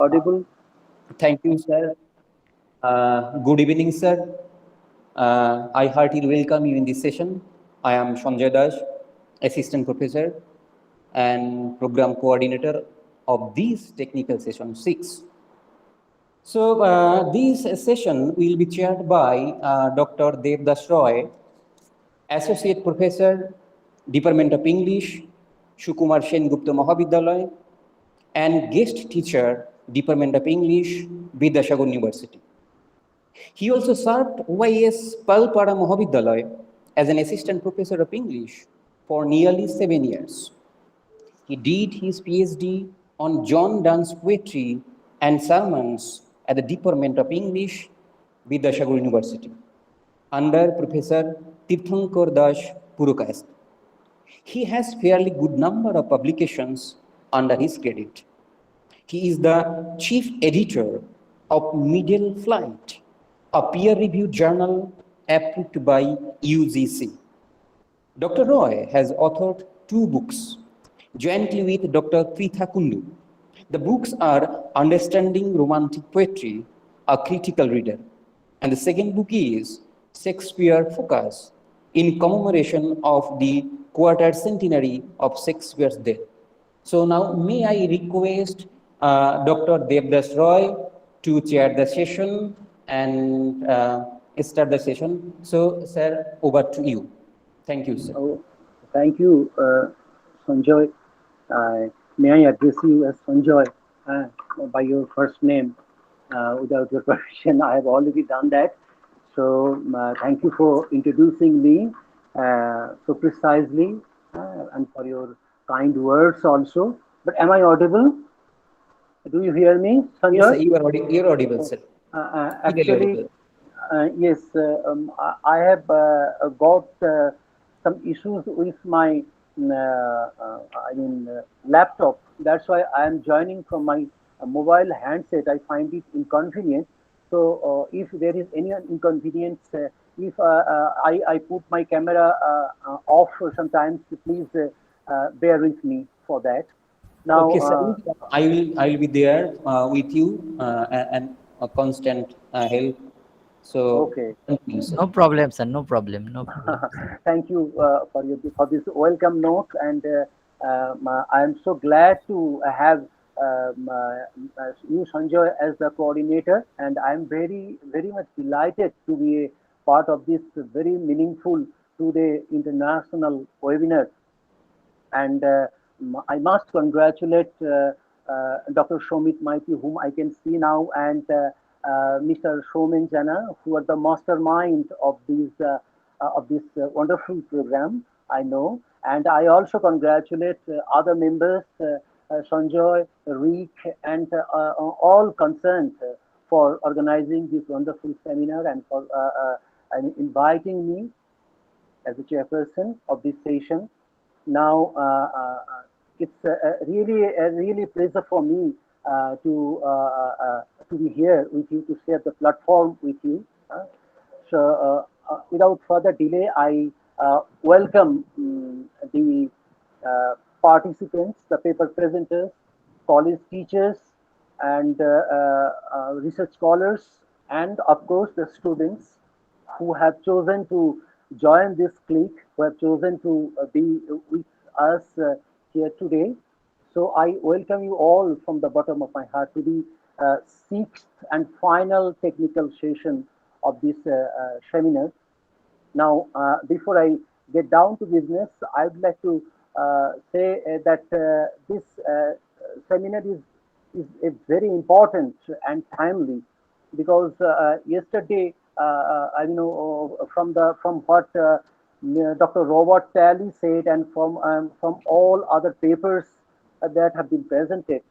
Audible? Thank you, sir. Good evening, sir. I heartily welcome you in this session. I am Sanjay Das, Assistant Professor and Program Coordinator of this technical session 6. So, this session will be chaired by Dr. Devdas Roy, Associate Professor, Department of English, Sukumar Sen Gupta Mahavidyalaya, and guest teacher, Department of English, Vidyasagar University. He also served YS Palpara Mahavidyalaya as an assistant professor of English for nearly 7 years. He did his PhD on John Donne's poetry and sermons at the Department of English, Vidyasagar University, under Professor Tirthankar Das Purukayastha. He has fairly good number of publications under his credit. He is the chief editor of Middle Flight, a peer-reviewed journal approved by UGC. Dr. Roy has authored 2 books jointly with Dr. Pritha Kundu. The books are Understanding Romantic Poetry, a Critical Reader, and the second book is Shakespeare Focus, in commemoration of the quarter centenary of Shakespeare's death. So now, may I request Dr. Devdas Roy to chair the session and start the session. So, sir, over to you. Thank you, sir. Oh, thank you, Sanjoy. May I address you as Sanjoy uh, by your first name? Without your permission, I have already done that. So, thank you for introducing me so precisely and for your kind words also. But am I audible? Do you hear me, Yes, sir, Sanjoy? you're audible, sir. Clearly Actually, audible. yes, I have got some issues with my, laptop. That's why I am joining from my mobile handset. I find it inconvenient. So, if there is any inconvenience, if I put my camera off sometimes, please bear with me for that. Now, Okay, sir. I will be there with you and a constant help. So, okay. continue, sir. No problem, sir. No problem. No problem. Thank you for this welcome note, and I am so glad to have you, Sanjay, as the coordinator, and I am very much delighted to be a part of this very meaningful today international webinar. And I must congratulate Dr. Shomit Maiti, whom I can see now, and Mr. Shomen Jana, who are the mastermind of this wonderful program. I know, and I also congratulate other members, Sanjoy, Rick, and all concerned for organizing this wonderful seminar and for and inviting me as the chairperson of this session. Now, it's really pleasure for me to be here with you, to share the platform with you. Without further delay, I welcome the participants, the paper presenters, college teachers, and research scholars, and of course the students who have chosen to join this clique, who have chosen to be with us here today. So I welcome you all from the bottom of my heart to the sixth and final technical session of this seminar. Now, before I get down to business, I would like to say that this seminar is a very important and timely, because yesterday, from what Dr. Robert Talley said, and from all other papers that have been presented,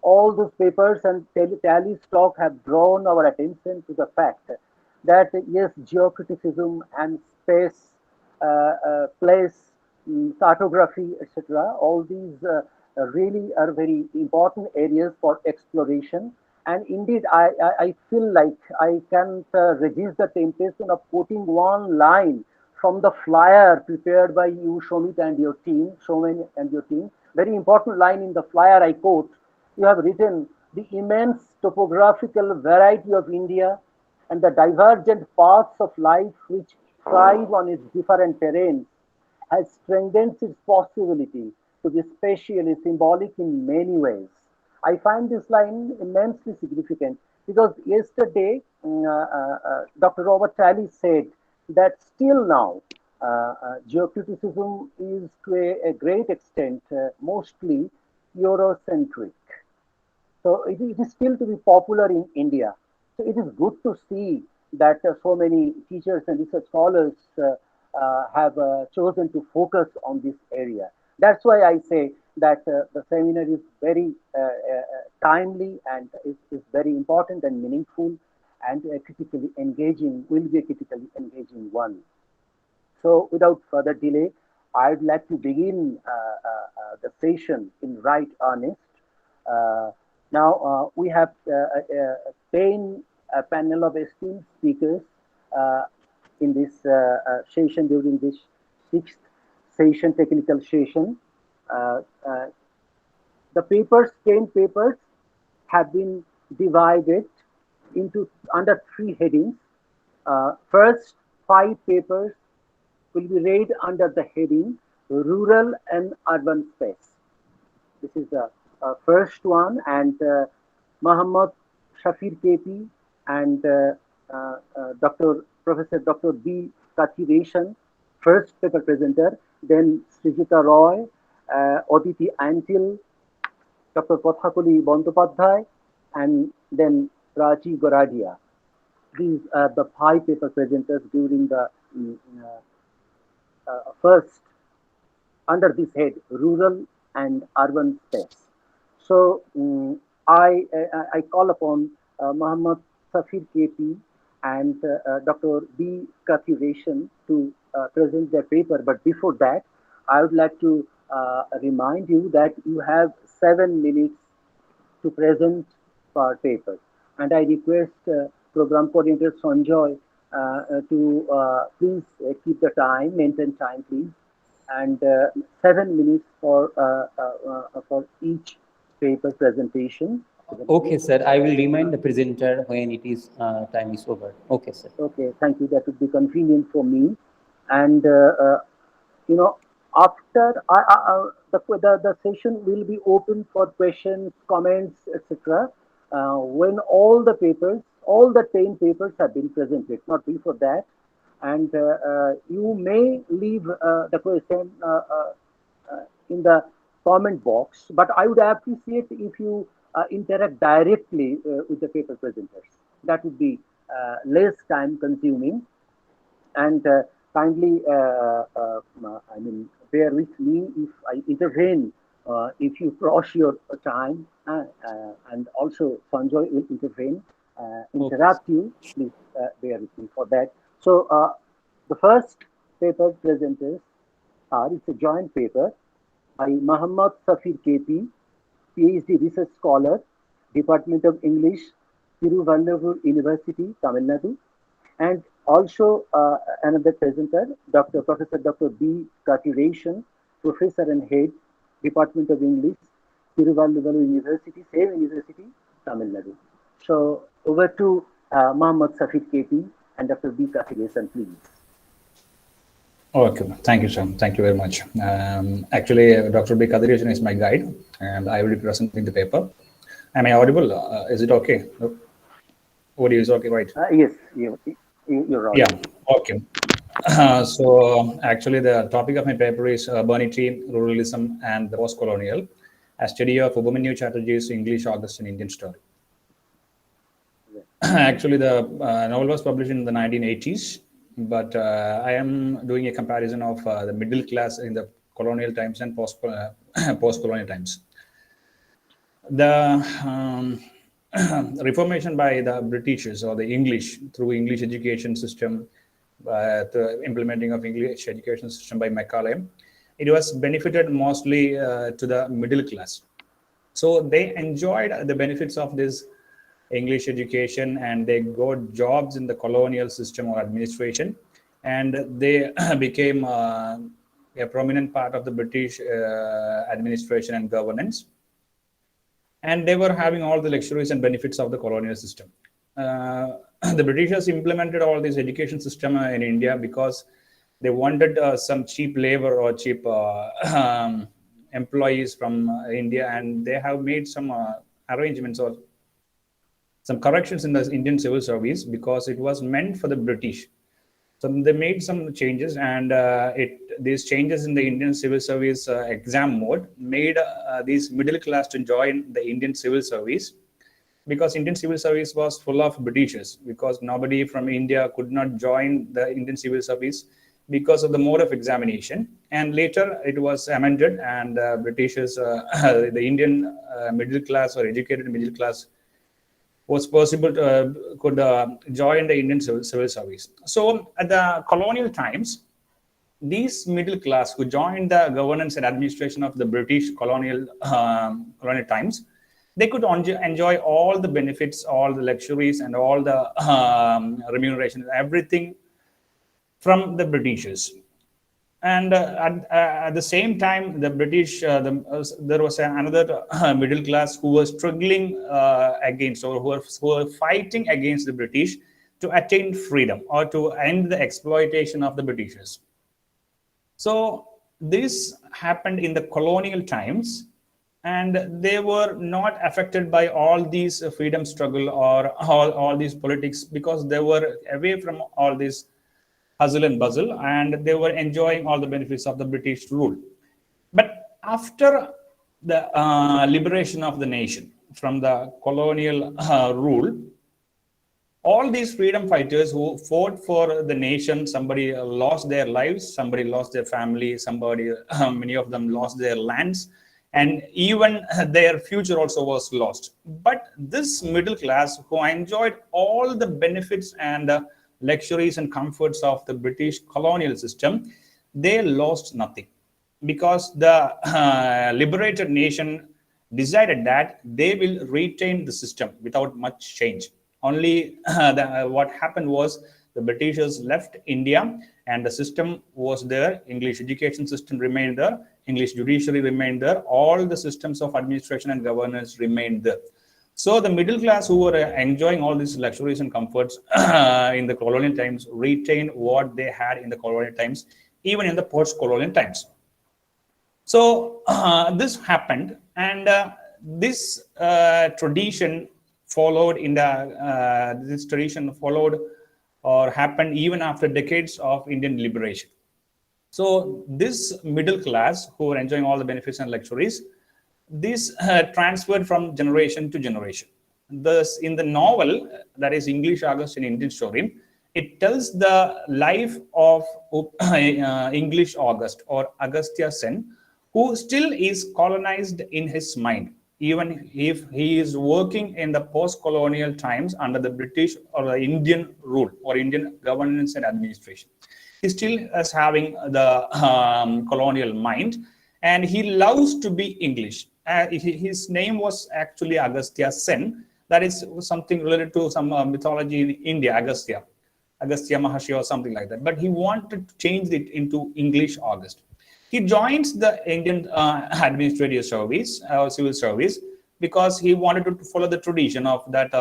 all those papers and Talley's talk have drawn our attention to the fact that yes, geocriticism and space, place, cartography, etc., all these really are very important areas for exploration. And indeed, I feel like I can't resist the temptation of quoting one line from the flyer prepared by you, Shomit, and your team, Shomen and your team. Very important line in the flyer I quote. You have written The immense topographical variety of India and the divergent paths of life which thrive on its different terrains has strengthened its possibility to be spatially symbolic in many ways. I find this line immensely significant because yesterday Dr. Robert Talley said that still now geocriticism is to a great extent mostly Eurocentric. So it is still to be popular in India. So it is good to see that so many teachers and research scholars have chosen to focus on this area. That's why I say that the seminar is very timely and is very important and meaningful and critically engaging, will be a critically engaging one. So without further delay, I'd like to begin the session in right earnest. Uh, Now we have a 10 panel of esteemed speakers uh, in this session during this sixth session, technical session. Uh, uh, the papers, 10 papers, have been divided into under three headings. First, five papers will be read under the heading Rural and Urban Space. This is the first one, and Muhammad Shafir KP and Professor Dr. B. Kathireshan, first paper presenter, then Srijita Roy, Aditi Antil, Dr. Pathakuli Bandopadhyay, and then Prachi Goradia. These are the five paper presenters during the first under this head, rural and urban space. So I call upon Muhammad Safir KP and Dr. B. Kathireshan to present their paper. But before that, I would like to remind you that you have 7 minutes to present per paper. And I request program coordinator Sanjoy to please keep the time, maintain time, please, and 7 minutes for each paper presentation. Okay, sir. I will remind the presenter when it is time is over. Okay, sir. Okay, thank you. That would be convenient for me. And you know, after the session will be open for questions, comments, etc. When all the papers, all the 10 papers have been presented, not before that. And you may leave the question in the comment box, but I would appreciate if you interact directly with the paper presenters. That would be less time consuming, and kindly I mean bear with me if I intervene if you cross your time, and also Sanjoy will intervene, Okay. interrupt you. Please bear with me for that. So the first paper presenters are, it's a joint paper by Muhammad Safir KP, PhD research scholar, Department of English, Tiruvallur University, Tamil Nadu, and also another presenter, Professor Dr. B. Kathireshan, Professor and Head, Department of English, Tiruvallur University, Seva University, Tamil Nadu. So over to Muhammad Safir KP and Dr. B. Kathireshan, please. Okay, thank you, sir. Thank you very much. Actually, Dr. B. Kadirishan is my guide, and I will be presenting the paper. Am I audible? Is it okay? Audio is okay, right? Yes, you're Yeah, audible. okay. So, actually, the topic of my paper is Urbanity, Ruralism, and the Post-Colonial, a study of Ubhamanyu Chatterjee's English Augustan Indian story. Actually, the novel was published in the 1980s, but I am doing a comparison of the middle class in the colonial times and post-colonial times. The reformation by the Britishers or the English through English education system, the implementing of English education system by Macaulay, it was benefited mostly to the middle class. So they enjoyed the benefits of this English education, and they got jobs in the colonial system or administration, and they became a prominent part of the British administration and governance. and they were having all the luxuries and benefits of the colonial system. The Britishers implemented all this education system in India because they wanted some cheap labor or cheap employees from India, and they have made some arrangements or some corrections in the Indian civil service because it was meant for the British. So they made some changes, and these changes in the Indian civil service exam mode made these middle class to join the Indian civil service, because Indian civil service was full of Britishers, because nobody from India could not join the Indian civil service because of the mode of examination. And later it was amended, and Britishers, the Indian middle class or educated middle class was possible to, could join the Indian civil service. So at the colonial times, these middle class who joined the governance and administration of the British colonial times, they could enjoy all the benefits, all the luxuries, and all the remuneration, everything from the Britishers. And at the same time, the British, there was another middle class who was struggling against, or who were fighting against the British to attain freedom or to end the exploitation of the Britishers. So this happened in the colonial times, and they were not affected by all these freedom struggle or all these politics, because they were away from all this hustle and bustle, and they were enjoying all the benefits of the British rule. But after the liberation of the nation from the colonial rule, all these freedom fighters who fought for the nation, somebody lost their lives, somebody lost their family, somebody, many of them lost their lands, and even their future also was lost. But this middle class, who enjoyed all the benefits and luxuries and comforts of the British colonial system, they lost nothing, because the liberated nation decided that they will retain the system without much change. Only what happened was the Britishers left India, and the system was there. English education system remained there, English judiciary remained there, all the systems of administration and governance remained there. So the middle class, who were enjoying all these luxuries and comforts in the colonial times, retained what they had in the colonial times, even in the post-colonial times. So this happened, and this tradition followed in the this tradition followed or happened even after decades of Indian liberation. So this middle class, who were enjoying all the benefits and luxuries, this transferred from generation to generation. Thus, in the novel, that is English August, an Indian story, it tells the life of English August, or Agastya Sen, who still is colonized in his mind, even if he is working in the post-colonial times under the British or the Indian rule or Indian governance and administration. He still is having the colonial mind, and he loves to be English. His name was actually Agastya Sen. That is something related to some mythology in India, Agastya Maharshi or something like that. But he wanted to change it into English August. He joins the Indian administrative service, civil service, because he wanted to follow the tradition of that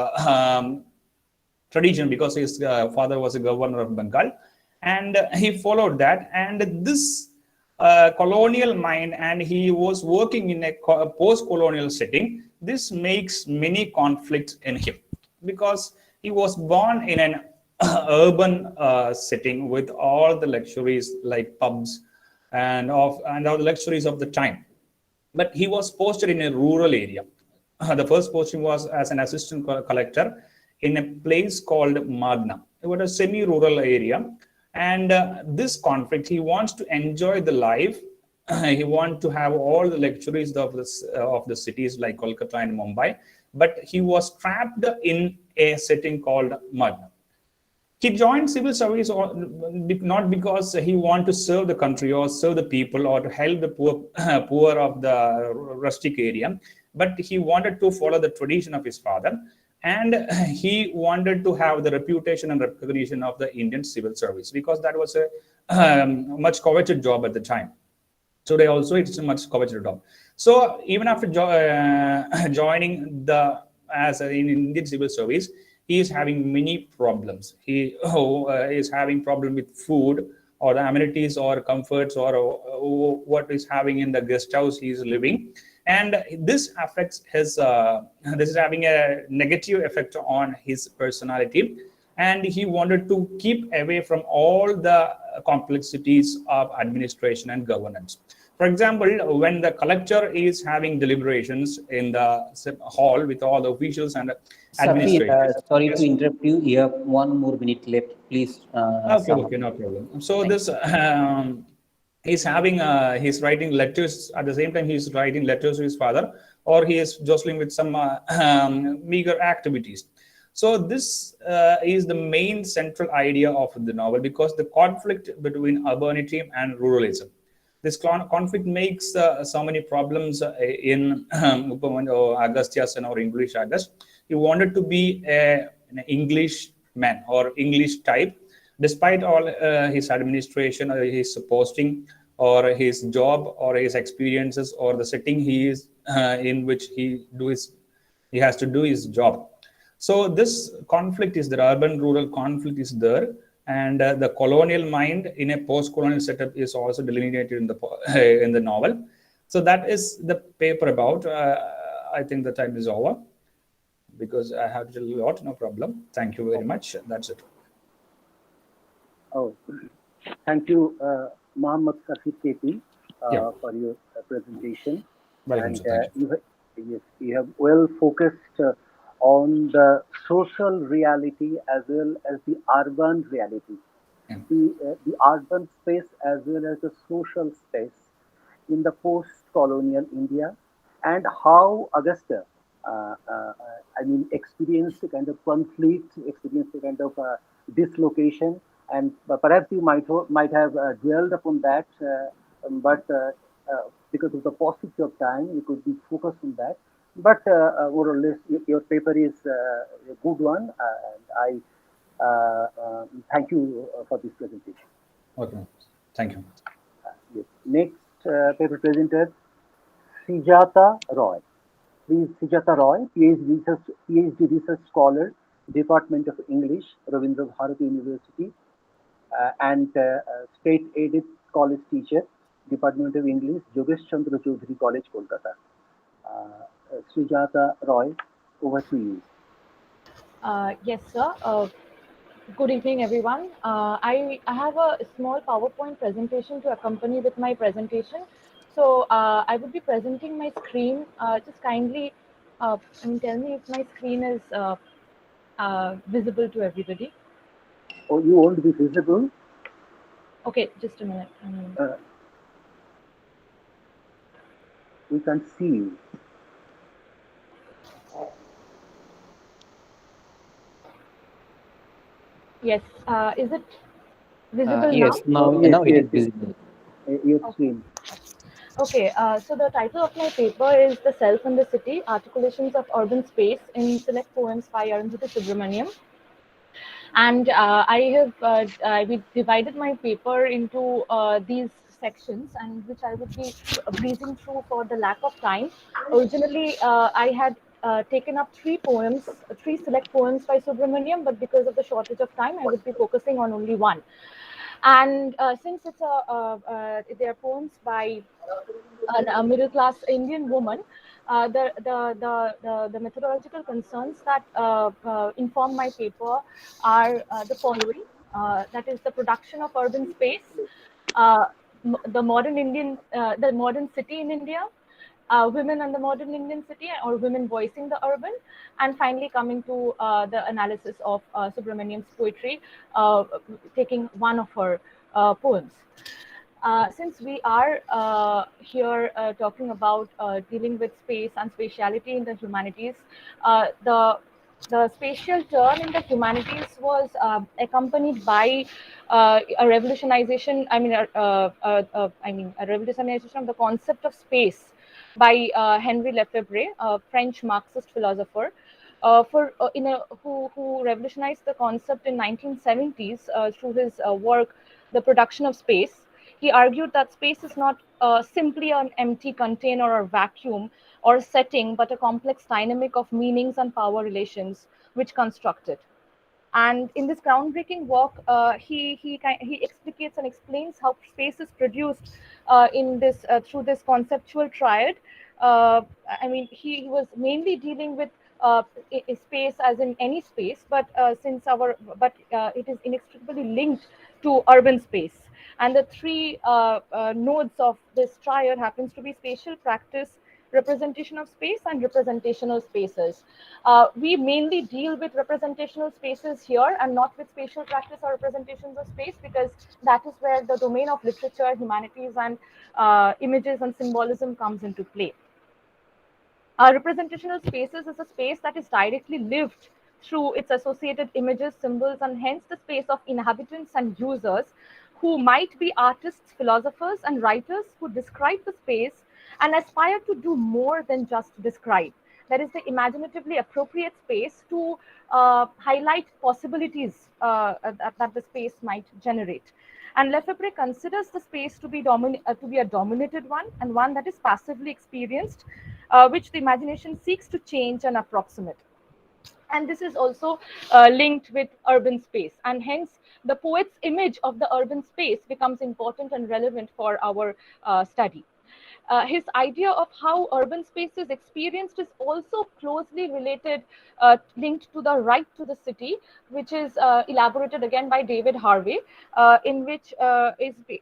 tradition, because his father was a governor of Bengal, and he followed that. And this colonial mind, and he was working in a post-colonial setting. This makes many conflicts in him, because he was born in an urban setting with all the luxuries like pubs and all the luxuries of the time. But he was posted in a rural area. The first posting was as an assistant collector in a place called Magna. It was a semi-rural area. And this conflict, he wants to enjoy the life. He wants to have all the luxuries of the cities like Kolkata and Mumbai, but he was trapped in a setting called Magna. He joined civil service not because he wanted to serve the country or serve the people or to help the poor of the rustic area, but he wanted to follow the tradition of his father. And he wanted to have the reputation and recognition of the Indian civil service, because that was a much coveted job at the time. Today also it's a much coveted job. So even after joining the as in Indian civil service, he is having many problems. He is having problem with food or the amenities or comforts or what is having in the guest house he is living, and this affects his. This is having a negative effect on his personality, and he wanted to keep away from all the complexities of administration and governance. For example, when the collector is having deliberations in the hall with all the officials and Safir, administrators. sorry to Yes. interrupt you. You have 1 more minute left. Please Okay, sum up. okay, no problem. So Thank this he's having he's writing letters at the same time he's writing letters to his father, or he is jostling with some meager activities. So this is the main central idea of the novel, because the conflict between urbanity and ruralism. This conflict makes so many problems in Agastyasen or English August. He wanted to be an English man or English type, despite all his administration or his posting or his job or his experiences or the setting he is in which he has to do his job. So this conflict is there, urban rural conflict is there, and the colonial mind in a post-colonial setup is also delineated in the in the novel. So that is the paper about. I think the time is over because I have to tell you a lot. No problem. Thank you very much. That's it. Oh, thank you, Mohammed Safid KP, Yeah. for your presentation. Welcome, And sir. Thank you. yes, you have well focused on the social reality as well as the urban reality, Yeah. the urban space as well as the social space in the post-colonial India, and how Augusta, experienced a kind of conflict, experienced a kind of dislocation, and perhaps you might have dwelled upon that, but because of the paucity of time, you could be focused on that. But more or less, your paper is a good one, and thank you for this presentation. Okay. Thank you. Yes. Next paper presenter, Sijata Roy. Please, Sijata Roy, PhD research scholar, Department of English, Ravindra Bharati University, and state-aided college teacher, Department of English, Jogesh Chandra Chaudhary College, Kolkata. Sujata Roy, over to you. Yes, sir. Good evening, everyone. I have a small PowerPoint presentation to accompany with my presentation. So I would be presenting my screen. Just kindly, tell me if my screen is visible to everybody. Oh, you won't be visible. Okay, just a minute. Uh, we can see you. Yes. Is it visible now? Yes, now Yes, now it yes, is yes. visible. Your Okay. screen. Okay, so the title of my paper is The Self and the City, Articulations of Urban Space in Select Poems by Arundhati Subramaniam. And we divided my paper into these sections, and which I would be breezing through for the lack of time. Originally, I had taken up three select poems by Subramaniam, but because of the shortage of time, I would be focusing on only one. And since they are poems by a middle class Indian woman, the methodological concerns that inform my paper are the following. That is the production of urban space, uh, the modern city in India, women and the modern Indian city, or women voicing the urban, and finally coming to the analysis of Subramaniam's poetry, taking one of her poems. Since we are here talking about dealing with space and spatiality in the humanities, the spatial turn in the humanities was accompanied by a revolutionization. A revolutionization of the concept of space by Henri Lefebvre, a French Marxist philosopher. Who revolutionized the concept in 1970s through his work, The Production of Space. He argued that space is not simply an empty container or vacuum or setting, but a complex dynamic of meanings and power relations which construct it. And in this groundbreaking work, he explicates and explains how space is produced in this through this conceptual triad. I mean, he was mainly dealing with space as in any space, but it is inextricably linked to urban space. And the three nodes of this triad happens to be spatial practice, representation of space, and representational spaces. We mainly deal with representational spaces here and not with spatial practice or representations of space, because that is where the domain of literature, humanities, and images and symbolism comes into play. Representational spaces is a space that is directly lived through its associated images, symbols, and hence the space of inhabitants and users who might be artists, philosophers, and writers who describe the space and aspire to do more than just describe. That is the imaginatively appropriate space to highlight possibilities that the space might generate. And Lefebvre considers the space to be a dominated one, and one that is passively experienced, which the imagination seeks to change and approximate. And this is also linked with urban space, and hence the poet's image of the urban space becomes important and relevant for our study. His idea of how urban space is experienced is also closely related, linked to the right to the city, which is elaborated again by David Harvey, in which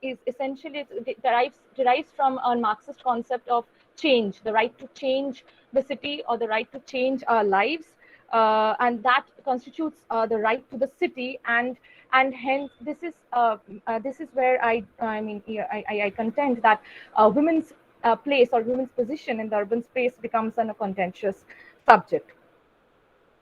is essentially derives from a Marxist concept of change, the right to change the city or the right to change our lives, and that constitutes the right to the city, and hence this is where I contend that women's place or women's position in the urban space becomes a contentious subject.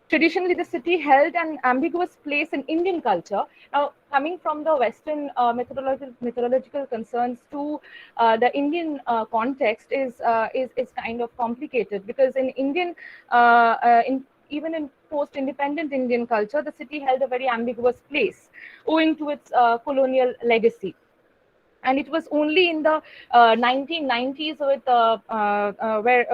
Traditionally, the city held an ambiguous place in Indian culture. Now, coming from the Western methodological concerns to the Indian context is kind of complicated, because in Indian, even in post-independent Indian culture, the city held a very ambiguous place owing to its colonial legacy. And it was only in the 1990s with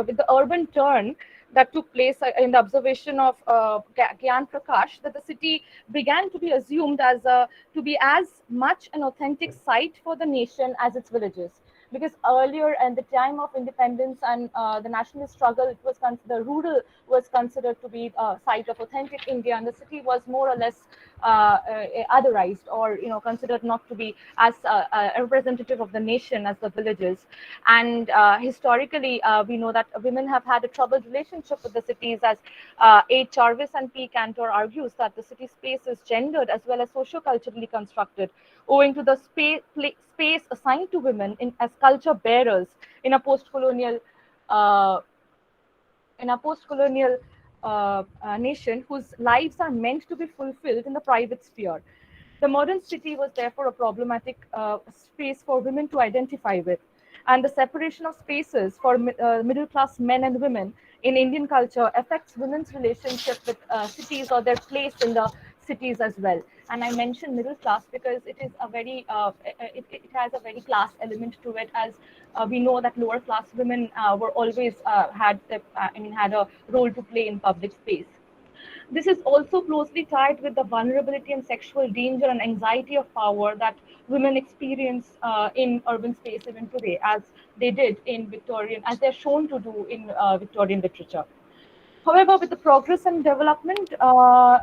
with the urban turn that took place in the observation of Gyan Prakash, that the city began to be assumed to be as much an authentic site for the nation as its villages. Because earlier, at the time of independence and the nationalist struggle, it was the rural was considered to be a site of authentic India, and the city was more or less otherized, or considered not to be as a representative of the nation as the villages. And historically, we know that women have had a troubled relationship with the cities, as A. Jarvis and P. Cantor argues that the city space is gendered as well as socio-culturally constructed, owing to the space assigned to women as culture bearers in a post-colonial uh, nation whose lives are meant to be fulfilled in the private sphere. The modern city was therefore a problematic space for women to identify with. And the separation of spaces for middle class men and women in Indian culture affects women's relationship with cities or their place in the cities as well. And I mentioned middle class because it is a very it has a very class element to it, as we know that lower class women were always had a role to play in public space. This is also closely tied with the vulnerability and sexual danger and anxiety of power that women experience in urban space even today, as they did in Victorian, as they're shown to do in Victorian literature. However, with the progress and development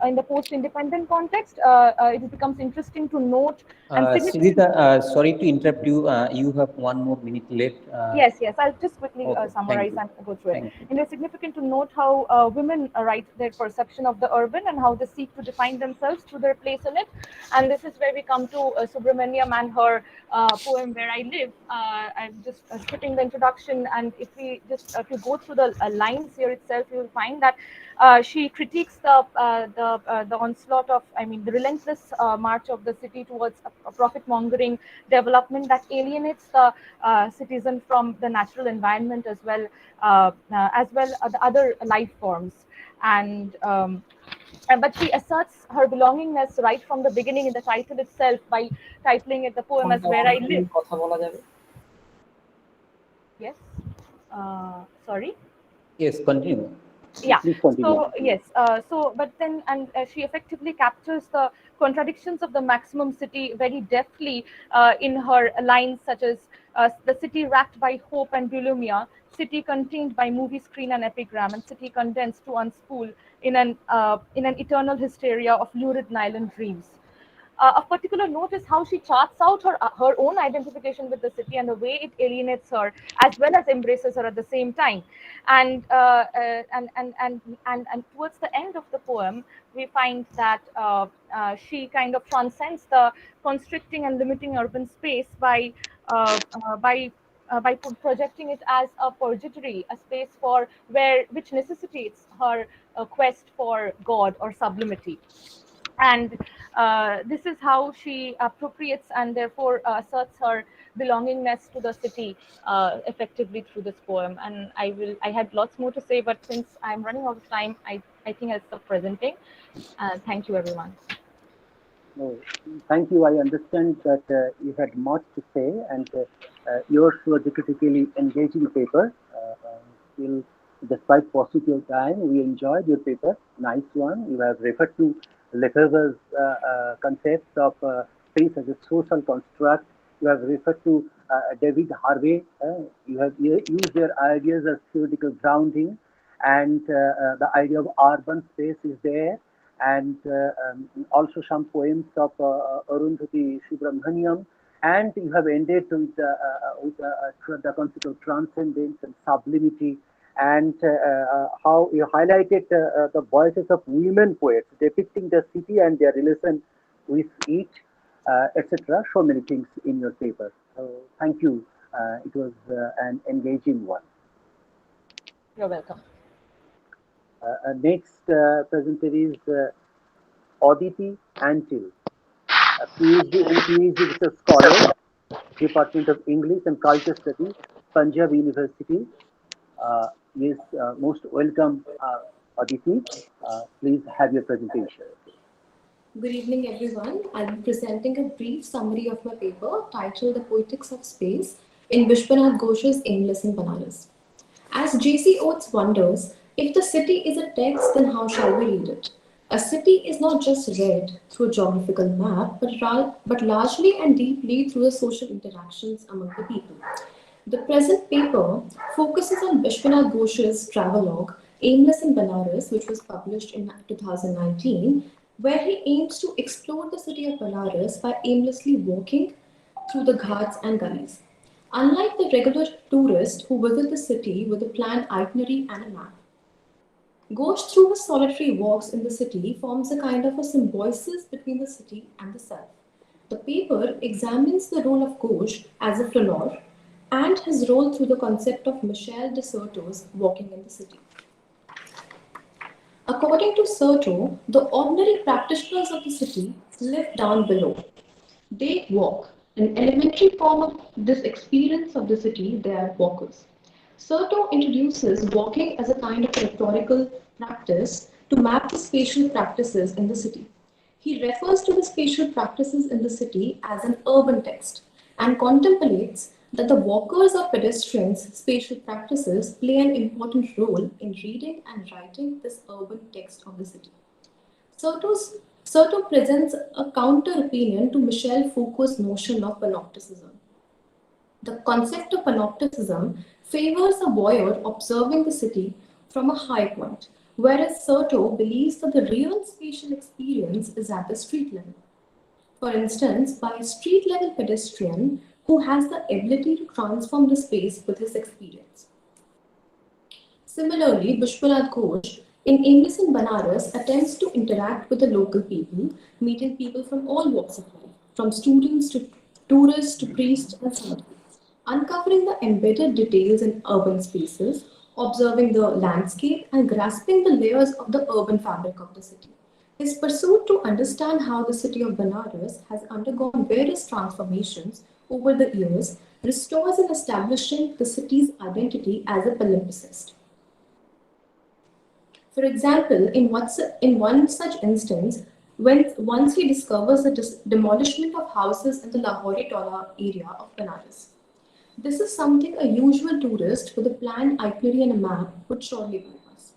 in the post-independent context, it becomes interesting to note and significant. Sridhar, sorry to interrupt you. You have one more minute left. Yes. I'll just quickly Okay, thank summarize you. and go through it. Thank you. And it's significant to note how women write their perception of the urban and how they seek to define themselves through their place in it. And this is where we come to Subramaniam and her poem "Where I Live." I'm just skipping the introduction, and if you go through the lines here itself, you will find that she critiques the onslaught of, the relentless march of the city towards a profit mongering development that alienates the citizen from the natural environment as well as the other life forms. And but she asserts her belongingness right from the beginning in the title itself by titling it the poem as Where I Live. Yes. Sorry. Yes, continue. Yeah. Please continue. So yes. But then, and she effectively captures the contradictions of the maximum city very deftly in her lines such as the city racked by hope and bulimia, city contained by movie screen and epigram, and city condensed to unspool in an eternal hysteria of lurid Nylon dreams. Of particular note is how she charts out her own identification with the city and the way it alienates her as well as embraces her at the same time. And and towards the end of the poem, we find that she kind of transcends the constricting and limiting urban space uh, uh, by projecting it as a purgatory, a space for which necessitates her quest for God or sublimity. And this is how she appropriates and therefore asserts her belongingness to the city effectively through this poem. And I had lots more to say, but since I'm running out of time, I think I'll stop presenting. Thank you, everyone. No, thank you. I understand that you had much to say, and yours was a critically engaging paper. Still, despite paucity of time, we enjoyed your paper. Nice one. You have referred to Lefebvre's concept of space as a social construct. You have referred to David Harvey. You have used their ideas as theoretical grounding, and the idea of urban space is there, and also some poems of Arundhati Subramaniam, and you have ended with the concept of transcendence and sublimity, and how you highlighted the voices of women poets depicting the city and their relation with it, etc. So many things in your paper. So thank you. It was an engaging one. You're welcome. Next presenter is Aditi Antil, a PhD research scholar, Department of English and Culture Studies, Punjab University. Yes, most welcome, Aditi. Please have your presentation. Good evening, everyone. I'll be presenting a brief summary of my paper titled The Poetics of Space in Vishwanath Ghosh's Aimless in Banaras. As J.C. Oates wonders, if the city is a text, then how shall we read it? A city is not just read through a geographical map, but largely and deeply through the social interactions among the people. The present paper focuses on Vishwanath Ghosh's travelogue, Aimless in Banaras, which was published in 2019, where he aims to explore the city of Banaras by aimlessly walking through the ghats and gullies. Unlike the regular tourist who visit the city with a planned itinerary and a map, Ghosh, through his solitary walks in the city, forms a kind of a symbiosis between the city and the self. The paper examines the role of Ghosh as a flaneur and his role through the concept of Michel de Certeau's walking in the city. According to Certeau, the ordinary practitioners of the city live down below. They walk. An elementary form of this experience of the city, they are walkers. Certeau introduces walking as a kind of rhetorical practice to map the spatial practices in the city. He refers to the spatial practices in the city as an urban text and contemplates that the walkers or pedestrians' spatial practices play an important role in reading and writing this urban text of the city. Certeau presents a counter opinion to Michel Foucault's notion of panopticism. The concept of panopticism favors a voyeur observing the city from a high point, whereas Certeau believes that the real spatial experience is at the street level. For instance, by a street level pedestrian who has the ability to transform the space with his experience. Similarly, Vishwanath Ghosh in Aimless in Banaras attempts to interact with the local people, meeting people from all walks of life, from students to tourists to priests and saints, uncovering the embedded details in urban spaces, observing the landscape and grasping the layers of the urban fabric of the city. His pursuit to understand how the city of Banaras has undergone various transformations over the years restores and establishing the city's identity as a palimpsest. For example, in one such instance, once he discovers the demolishment of houses in the Lahori Tola area of Banaras. This is something a usual tourist with a planned itinerary and a map would surely bypass.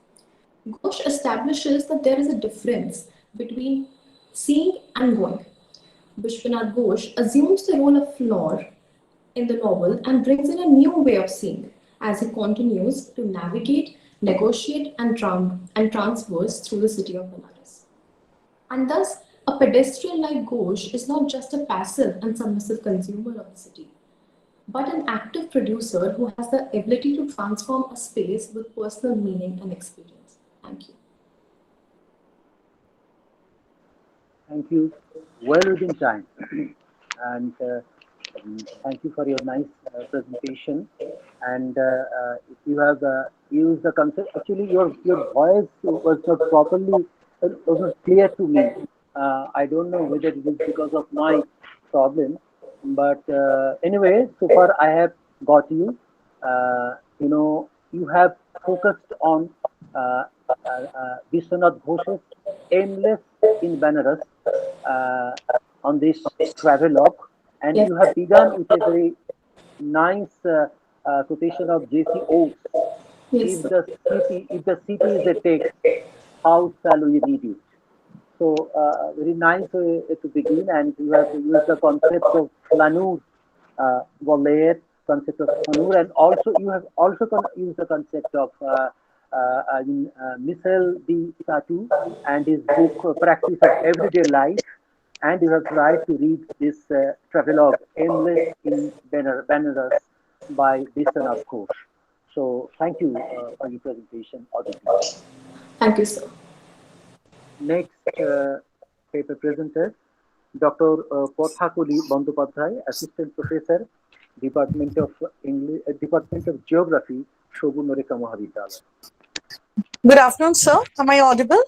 Ghosh establishes that there is a difference between seeing and going. Vishwanath Ghosh assumes the role of Flor in the novel and brings in a new way of seeing as he continues to navigate, negotiate, and transverse through the city of Banaras. And thus, a pedestrian like Ghosh is not just a passive and submissive consumer of the city, but an active producer who has the ability to transform a space with personal meaning and experience. Thank you. Thank you. Well within time. And thank you for your nice presentation. And you have used the concept. Actually, your voice was not properly, was not clear to me. I don't know whether it is because of my problem, but anyway, so far I have got you. You have focused on Vishwanath Ghosh's Aimless in Banaras on this travelogue, and Yes. you have begun with a very nice quotation of J.C. Oates. Yes, sir. If the city is a text, how shall we read it? So very nice way to begin, and you have used the concept of flaneur, voler, concept of flaneur, and also you have also used the concept of Michel de Satu and his book Practice of Everyday Life, and you have tried to read this travelogue Aimless in Banaras by Vishwanath Ghosh. So thank you for your presentation, audibly. Thank you, sir. Next paper presenter, Dr. Kothakuli Bandyopadhyay, Assistant Professor, Department of English, Department of Geography, Subarnarekha Mahavidyalaya. Good afternoon, sir. Am I audible?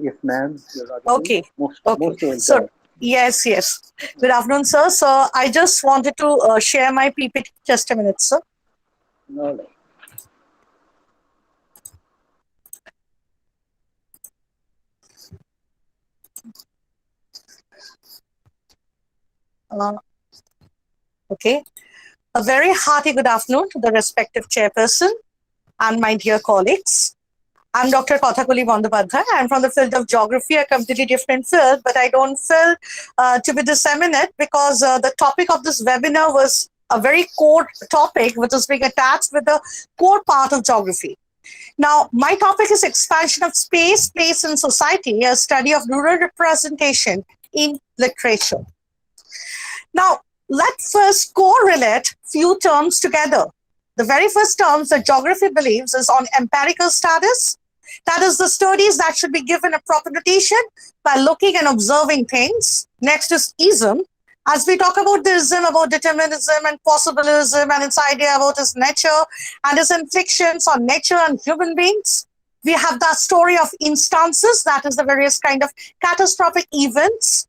Yes, ma'am. You're audible. Okay. Most Okay. welcome. So, yes. Good afternoon, sir. So, I just wanted to share my PPT. Just a minute, sir. All right. Okay. A very hearty good afternoon to the respective chairperson and my dear colleagues. I'm Dr. Kothakuli Bandyopadhyay. I'm from the field of geography, a completely different field, but I don't feel to be disseminate because the topic of this webinar was a very core topic which is being attached with the core part of geography. Now, my topic is expansion of space, place, and society, a study of rural representation in literature. Now, let's first correlate few terms together. The very first terms that geography believes is on empirical status. That is the studies that should be given a proper notation by looking and observing things. Next is ism. As we talk about the ism, about determinism and possibilism and its idea about its nature and its inflictions on nature and human beings. We have the story of instances, that is the various kind of catastrophic events.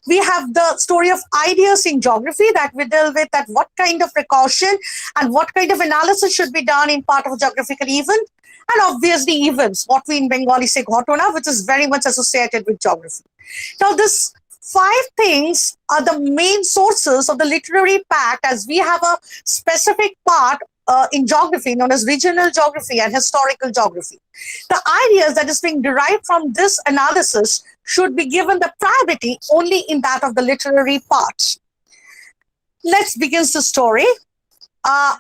We have the story of ideas in geography that we deal with, that what kind of precaution and what kind of analysis should be done in part of a geographical event. And obviously events, what we in Bengali say ghatona, which is very much associated with geography. Now this 5 things are the main sources of the literary pact, as we have a specific part in geography known as regional geography and historical geography. The ideas that is being derived from this analysis should be given the priority only in that of the literary part. Let's begin the story.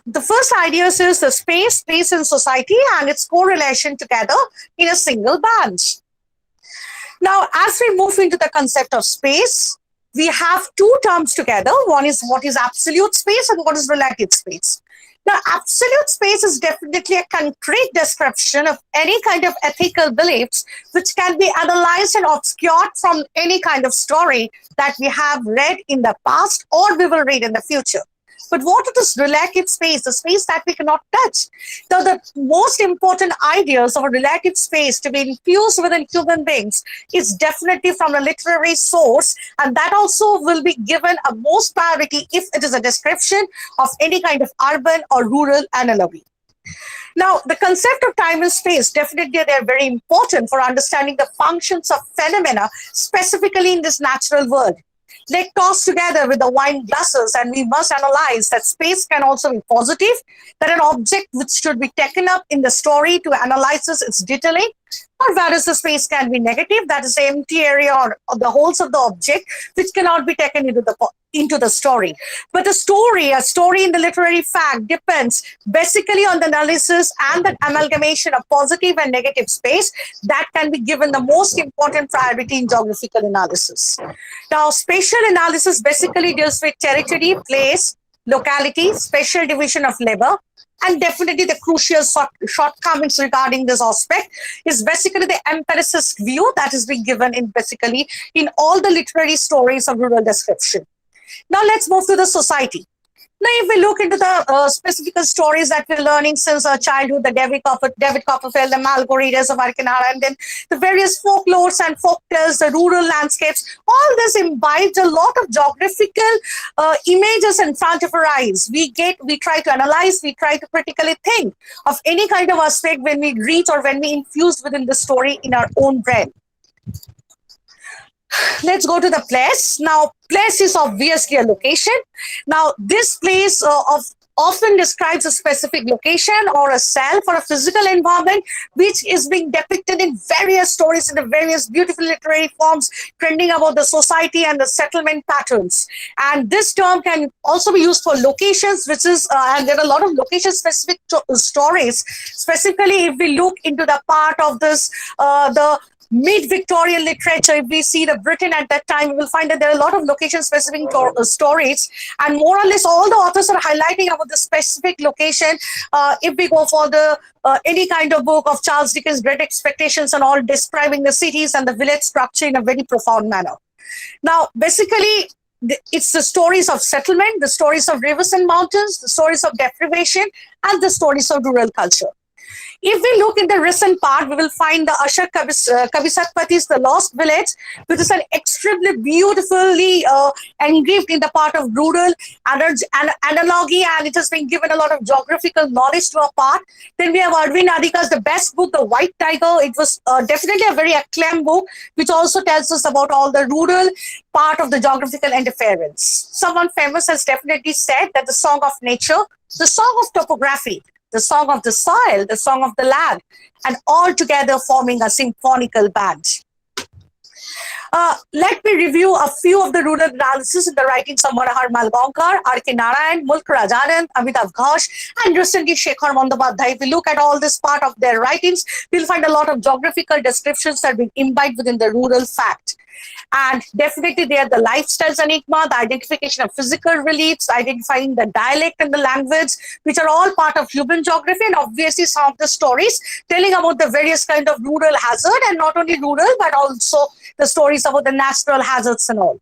The first idea is the space, place, and society and its correlation together in a single band. Now, as we move into the concept of space, we have 2 terms together. One is what is absolute space and what is relative space. Now, absolute space is definitely a concrete description of any kind of ethical beliefs which can be analyzed and obscured from any kind of story that we have read in the past or we will read in the future. But what is this relative space, the space that we cannot touch? Now, the most important ideas of a relative space to be infused within human beings is definitely from a literary source, and that also will be given a most priority if it is a description of any kind of urban or rural analogy. Now, the concept of time and space, definitely they're very important for understanding the functions of phenomena, specifically in this natural world. They toss together with the wine glasses, and we must analyze that space can also be positive, that an object which should be taken up in the story to analyze its detailing, or whereas the space can be negative, that is the empty area or the holes of the object which cannot be taken into the story. But a story in the literary fact depends basically on the analysis and the amalgamation of positive and negative space that can be given the most important priority in geographical analysis. Now, spatial analysis basically deals with territory, place, locality, spatial division of labor, and definitely the crucial shortcomings regarding this aspect is basically the empiricist view that is being given in all the literary stories of rural description. Now let's move to the society. Now, if we look into the specific stories that we're learning since our childhood, the David Copperfield, the Malgorides of Arkanara, and then the various folklores and folktales, the rural landscapes, all this imbibes a lot of geographical images in front of our eyes. We try to analyze, we try to critically think of any kind of aspect when we read or when we infuse within the story in our own brain. Let's go to the place. Now, place is obviously a location. Now, this place often describes a specific location or a self or a physical environment which is being depicted in various stories in the various beautiful literary forms trending about the society and the settlement patterns. And this term can also be used for locations, which is, and there are a lot of location-specific stories. Specifically, if we look into the part of this, the mid-Victorian literature, if we see the Britain at that time, we will find that there are a lot of location-specific stories, and more or less all the authors are highlighting about the specific location. If we go for the any kind of book of Charles Dickens' Great Expectations and all, describing the cities and the village structure in a very profound manner. Now, basically, it's the stories of settlement, the stories of rivers and mountains, the stories of deprivation, and the stories of rural culture. If we look in the recent part, we will find the Ashar Kabisatpati's The Lost Village, which is an extremely beautifully engraved in the part of rural analogy, and it has been given a lot of geographical knowledge to a part. Then we have Arvind Adhika's The Best Book, The White Tiger. It was definitely a very acclaimed book, which also tells us about all the rural part of the geographical interference. Someone famous has definitely said that the song of nature, the song of topography, the song of the soil, the song of the land, and all together forming a symphonical band. Let me review a few of the rural analysis in the writings of Manohar Malgaonkar, R.K. Narayan, Mulk Rajanand, Amitav Ghosh, and recently Shekhar Bandyopadhyay. If we look at all this part of their writings, we'll find a lot of geographical descriptions that have been imbibed within the rural fact. And definitely they are the lifestyles enigma, the identification of physical reliefs, identifying the dialect and the language, which are all part of human geography, and obviously some of the stories telling about the various kind of rural hazard, and not only rural, but also the stories about the natural hazards and all.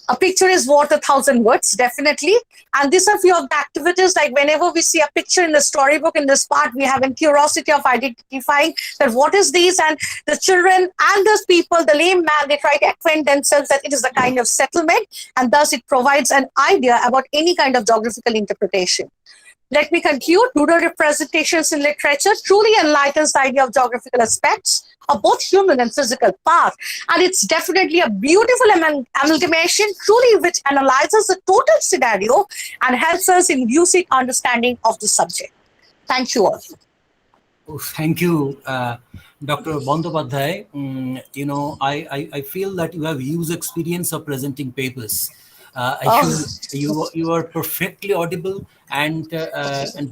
A picture is worth 1,000 words, definitely. And these are a few of the activities, like whenever we see a picture in the storybook in this part, we have a curiosity of identifying that what is this, and the children and those people, the lame man, they try to acquaint themselves that it is a kind of settlement, and thus it provides an idea about any kind of geographical interpretation. Let me conclude. Rural representations in literature truly enlightens the idea of geographical aspects of both human and physical part. And it's definitely a beautiful amalgamation, truly, which analyzes the total scenario and helps us in lucid understanding of the subject. Thank you all. Oh, thank you, Dr. Bandyopadhyay. I feel that you have huge experience of presenting papers. I feel you are perfectly audible and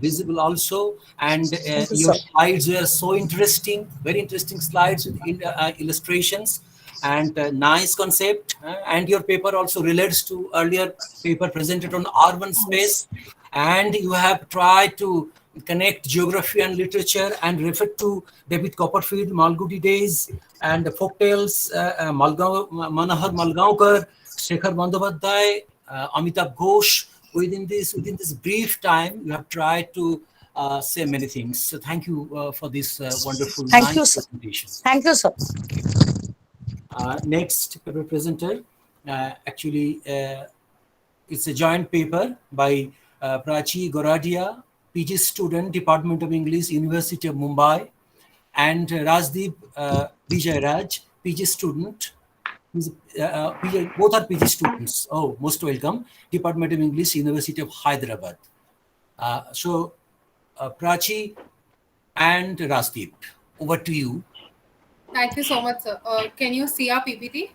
visible also, and your slides were so interesting, very interesting slides with illustrations, and nice concept. And your paper also relates to earlier paper presented on urban space, and you have tried to connect geography and literature and refer to David Copperfield, Malgudi Days, and the folktales, Manohar Malgaonkar, Shekhar Bandyopadhyay, Amitav Ghosh. Within this brief time, you have tried to say many things. So thank you for this wonderful presentation. Thank you, sir. Next paper presenter, actually, it's a joint paper by Prachi Goradia PG student, Department of English, University of Mumbai, and Rajdeep Vijay Raj, PG student. Both are PG students. Oh, most welcome. Department of English, University of Hyderabad. Prachi and Rajdeep, over to you. Thank you so much, sir. Can you see our PPT?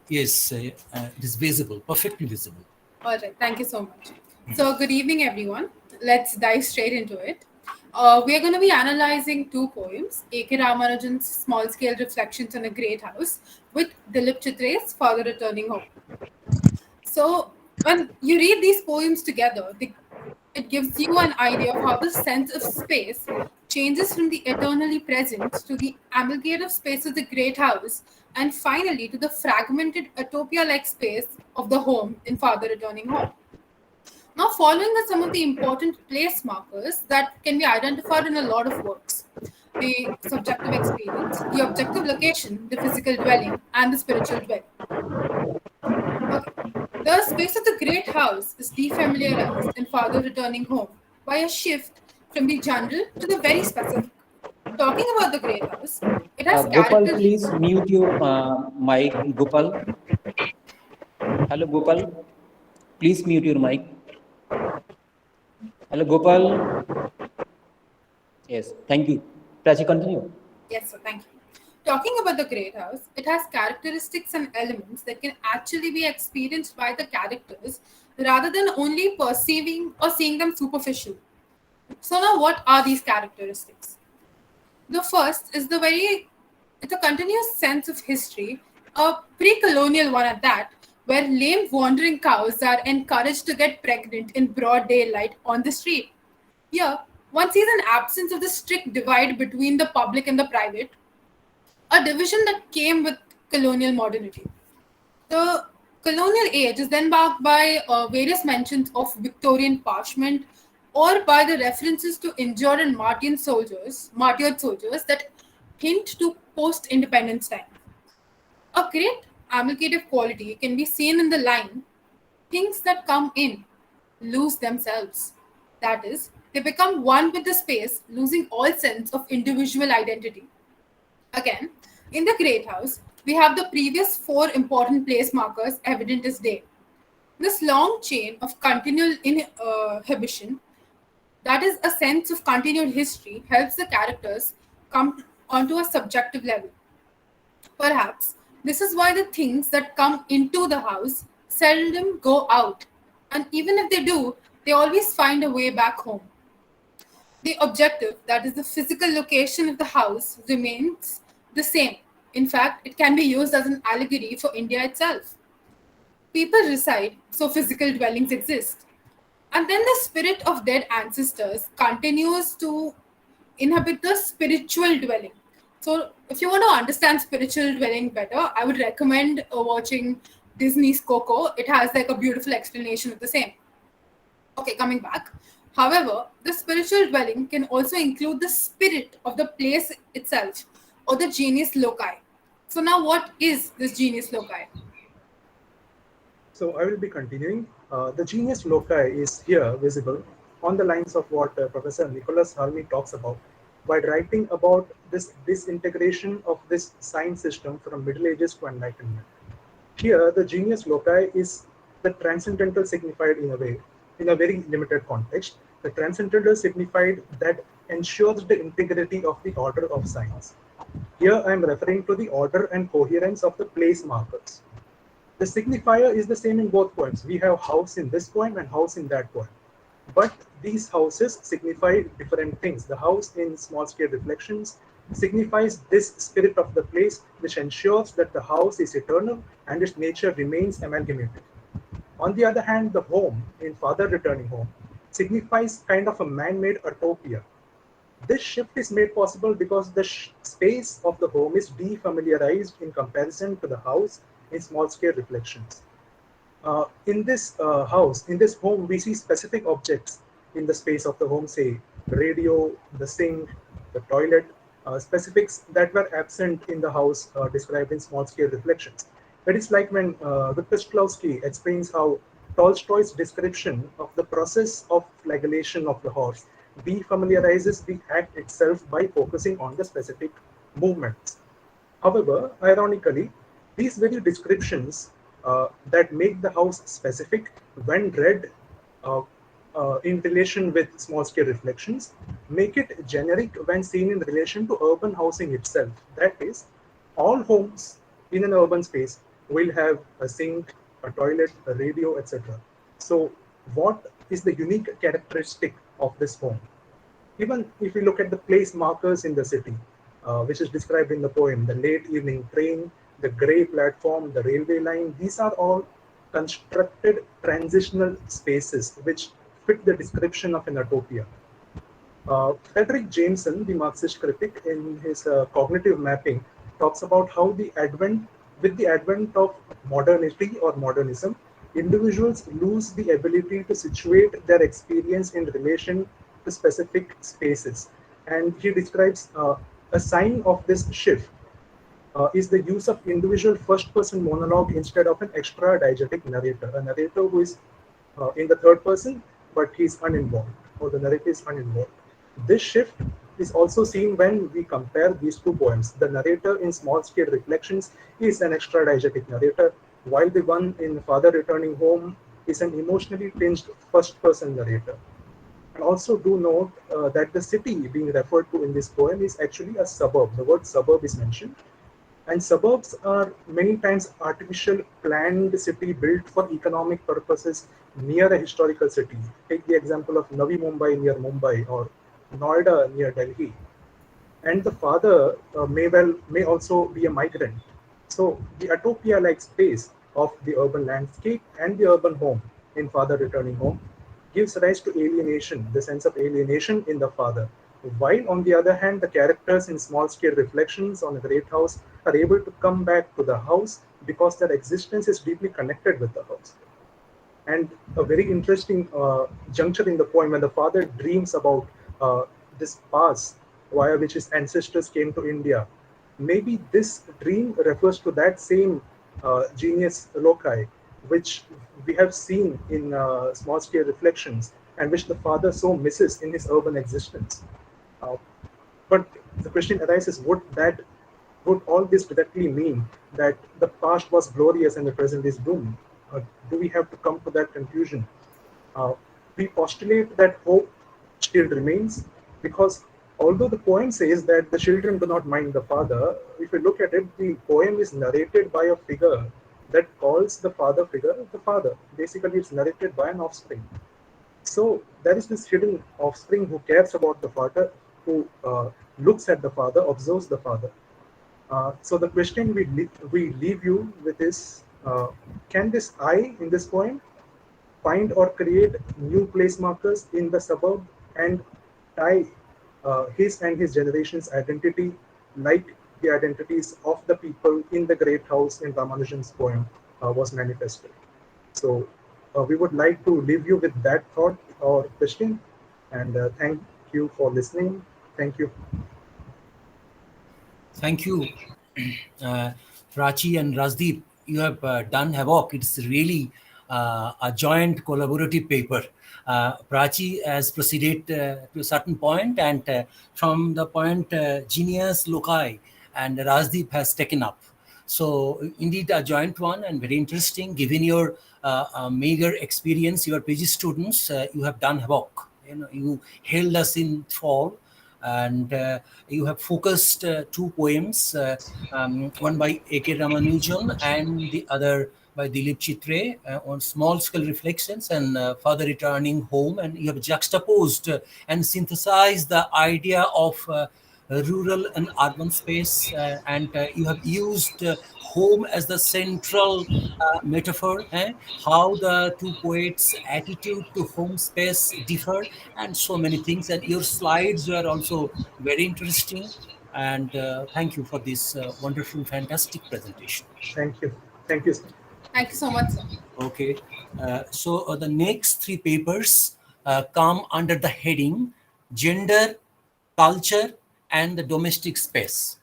Yes, it is visible, perfectly visible. All right, thank you so much. So, good evening, everyone. Let's dive straight into it. We are going to be analyzing two poems, A.K. Ramanujan's Small Scale Reflections on a Great House with Dilip Chitre's Father Returning Home. So, when you read these poems together, it gives you an idea of how the sense of space changes from the eternally present to the amalgamative space of the great house, and finally to the fragmented utopia-like space of the home in Father Returning Home. Now, following are some of the important place markers that can be identified in a lot of works: the subjective experience, the objective location, the physical dwelling, and the spiritual dwelling. Okay. The space of the great house is defamiliarized in Father Returning Home by a shift from the general to the very specific. Talking about the great house, it has Gopal, characters. please mute your mic. Gopal. Hello, Gopal. Please mute your mic. Hello, Gopal. Yes, thank you. Prachi, continue. Yes, sir, thank you. Talking about the great house, it has characteristics and elements that can actually be experienced by the characters rather than only perceiving or seeing them superficially. So now what are these characteristics? The first is it's a continuous sense of history, a pre-colonial one at that, where lame wandering cows are encouraged to get pregnant in broad daylight on the street. Here, one sees an absence of the strict divide between the public and the private, a division that came with colonial modernity. The colonial age is then marked by various mentions of Victorian parchment or by the references to injured and martyred soldiers that hint to post-independence time. A great amalgamative quality can be seen in the line, things that come in lose themselves. That is, they become one with the space, losing all sense of individual identity. Again, in the Great House, we have the previous four important place markers evident as day. This long chain of continual inhibition, that is a sense of continued history, helps the characters come onto a subjective level. Perhaps this is why the things that come into the house seldom go out, and even if they do, they always find a way back home. The objective, that is the physical location of the house, remains the same. In fact, it can be used as an allegory for India itself. People reside, so physical dwellings exist. And then the spirit of dead ancestors continues to inhabit the spiritual dwelling. So, if you want to understand spiritual dwelling better, I would recommend watching Disney's Coco. It has like a beautiful explanation of the same. Okay, coming back. However, the spiritual dwelling can also include the spirit of the place itself or the genius loci. So now what is this genius loci? So I will be continuing. The genius loci is here visible on the lines of what Professor Nicholas Harvey talks about by writing about this disintegration of this sign system from Middle Ages to Enlightenment. Here, the genius loci is the transcendental signified in a way, in a very limited context. The transcendental signified that ensures the integrity of the order of signs. Here I am referring to the order and coherence of the place markers. The signifier is the same in both poems. We have house in this poem and house in that poem. But these houses signify different things. The house in small scale reflections signifies this spirit of the place, which ensures that the house is eternal and its nature remains amalgamated. On the other hand, the home in Father Returning Home signifies kind of a man-made utopia. This shift is made possible because the space of the home is defamiliarized in comparison to the house in small scale reflections. In this house, in this home, we see specific objects in the space of the home, say the radio, the sink, the toilet, specifics that were absent in the house described in small scale reflections. That is like when Witkowski explains how Tolstoy's description of the process of flagellation of the horse defamiliarizes the act itself by focusing on the specific movements. However, ironically, these very descriptions that make the house specific, when read uh, in relation with small-scale reflections, make it generic when seen in relation to urban housing itself. That is, all homes in an urban space will have a sink, a toilet, a radio, etc. So, what is the unique characteristic of this home? Even if we look at the place markers in the city, which is described in the poem, the late evening train, the grey platform, the railway line, these are all constructed transitional spaces which fit the description of an utopia. Frederick Jameson, the Marxist critic, in his cognitive mapping, talks about how with the advent of modernity or modernism, individuals lose the ability to situate their experience in relation to specific spaces. And he describes a sign of this shift is the use of individual first-person monologue instead of an extra-diegetic narrator, a narrator who is in the third person, but he's uninvolved, or the narrator is uninvolved. This shift is also seen when we compare these two poems. The narrator in Small-Scale Reflections is an extra-diegetic narrator, while the one in Father Returning Home is an emotionally tinged first-person narrator. And also do note that the city being referred to in this poem is actually a suburb. The word suburb is mentioned. And suburbs are many times artificial planned city built for economic purposes near a historical city. Take the example of Navi Mumbai near Mumbai or Noida near Delhi. And the father may also be a migrant. So the utopia-like space of the urban landscape and the urban home in Father Returning Home gives rise to alienation, the sense of alienation in the father. While on the other hand, the characters in Small-Scale Reflections on a Great House are able to come back to the house because their existence is deeply connected with the house. And a very interesting juncture in the poem when the father dreams about this pass via which his ancestors came to India. Maybe this dream refers to that same genius loci, which we have seen in Small-Scale Reflections and which the father so misses in his urban existence. But the question arises, would all this directly mean that the past was glorious and the present is doomed? Do we have to come to that conclusion? We postulate that hope still remains, because although the poem says that the children do not mind the father, if you look at it, the poem is narrated by a figure that calls the father figure the father. Basically, it's narrated by an offspring. So there is this hidden offspring who cares about the father, who looks at the father, observes the father. So the question we leave you with is, can this I in this poem find or create new place markers in the suburb and tie his and his generation's identity like the identities of the people in the great house in Ramanujan's poem was manifested. So we would like to leave you with that thought or question, and thank you for listening. Thank you. Thank you, Prachi and Rasdeep. You have done havoc. It's really a joint collaborative paper. Prachi has proceeded to a certain point, and from the point genius loci, and Rasdeep has taken up. So indeed a joint one and very interesting. Given your meager experience, your PG students, you have done havoc. You held us in thrall, and you have focused two poems, one by A.K. Ramanujan and the other by Dilip Chitre, on small-scale reflections and Father Returning Home, and you have juxtaposed and synthesized the idea of rural and urban space, and you have used home as the central metaphor, how the two poets' attitude to home space differ, and so many things. And your slides were also very interesting. And thank you for this wonderful, fantastic presentation. Thank you. Thank you, sir. Thank you so much, sir. Okay, so the next three papers come under the heading Gender, Culture, and the Domestic Space.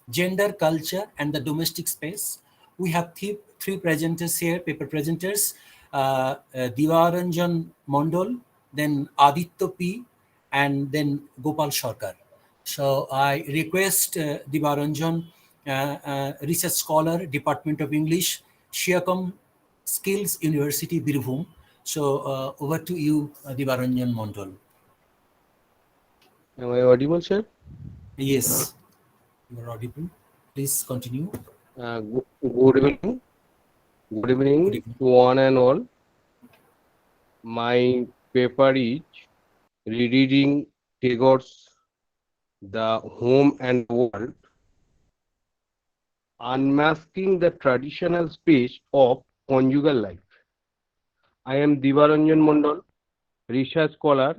Gender, Culture, and the Domestic Space. We have three presenters here, paper presenters. Divaranjan Mondal, then Aditya P, and then Gopal Sarkar. So I request Divaranjan, research scholar, Department of English, Shiakum Skills University, Birbhum. So over to you, Divaranjan Mondal. Am I audible, sir? Yes, you are audible. Please continue. Good evening. Good evening to one and all. My paper is rereading Tagore's The Home and the World, unmasking the traditional space of conjugal life. I am Divaranjan Mondal, research scholar,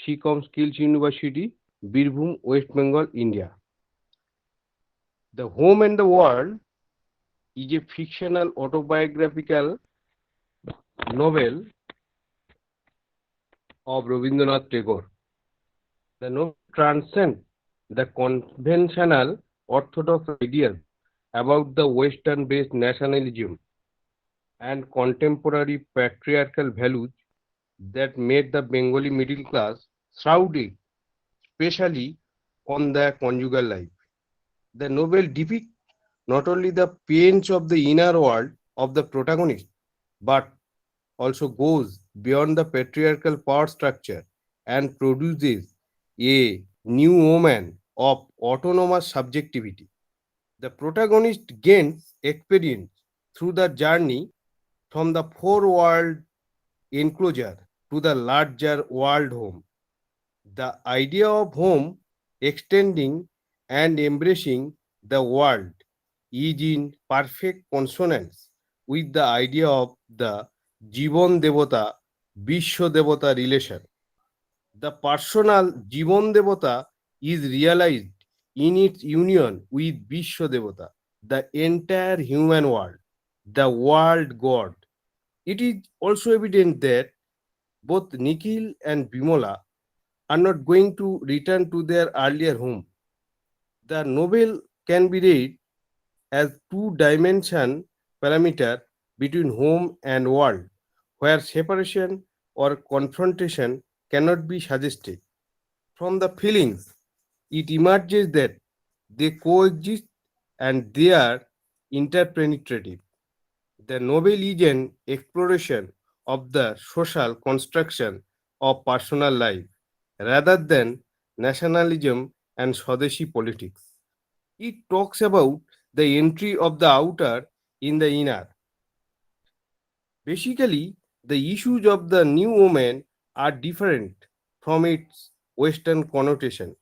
Shikom Skills University, Birbhum, West Bengal, India. The Home and the World is a fictional autobiographical novel of Rabindranath Tagore. The novel transcends the conventional orthodox ideas about the Western-based nationalism and contemporary patriarchal values that made the Bengali middle class shrouded, especially on the conjugal life. The novel depicts not only the pains of the inner world of the protagonist, but also goes beyond the patriarchal power structure and produces a new woman of autonomous subjectivity. The protagonist gains experience through the journey from the four world enclosure to the larger world home. The idea of home extending and embracing the world is in perfect consonance with the idea of the Jivan Devata Vishwa Devata relation. The personal Jivan Devata is realized in its union with Vishwa Devata, the entire human world, the world God. It is also evident that both Nikhil and Bimola are not going to return to their earlier home. The novel can be read as two-dimension parameter between home and world, where separation or confrontation cannot be suggested. From the feelings, it emerges that they coexist and they are interpenetrative. The novel is an exploration of the social construction of personal life rather than nationalism and Swadeshi politics. It talks about the entry of the outer in the inner. Basically, the issues of the new woman are different from its Western connotation.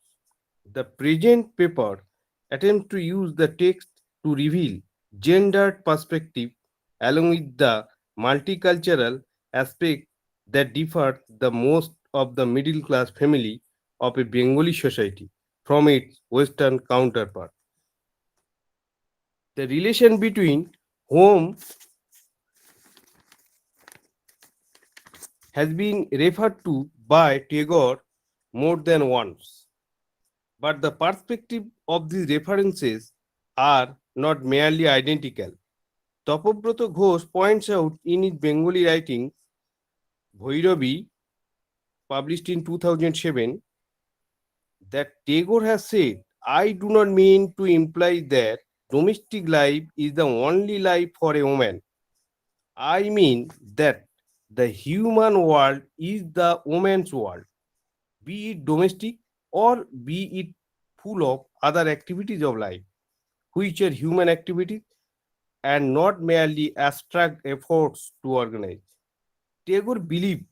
The present paper attempts to use the text to reveal gendered perspective along with the multicultural aspect that differ the most of the middle class family of a Bengali society from its Western counterpart. The relation between home has been referred to by Tagore more than once, but the perspective of these references are not merely identical. Topography Ghosh points out in his Bengali writing, Bhairavi, published in 2007, that Tagore has said, I do not mean to imply that domestic life is the only life for a woman. I mean that the human world is the woman's world, be it domestic or be it full of other activities of life, which are human activities and not merely abstract efforts to organize. Tagore believed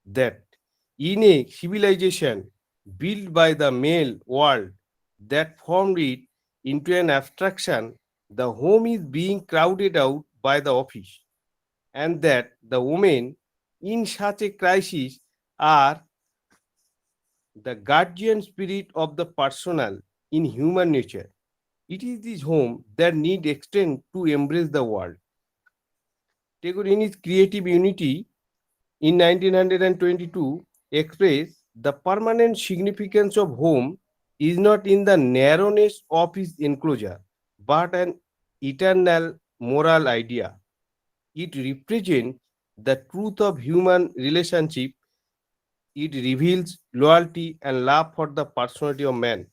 that in a civilization built by the male world that formed it into an abstraction, the home is being crowded out by the office, and that the women in such a crisis are the guardian spirit of the personal in human nature. It is this home that need extend to embrace the world. Tagore, in his creative unity in 1922, expressed the permanent significance of home is not in the narrowness of its enclosure, but an eternal moral idea. It represents the truth of human relationship. It reveals loyalty and love for the personality of man.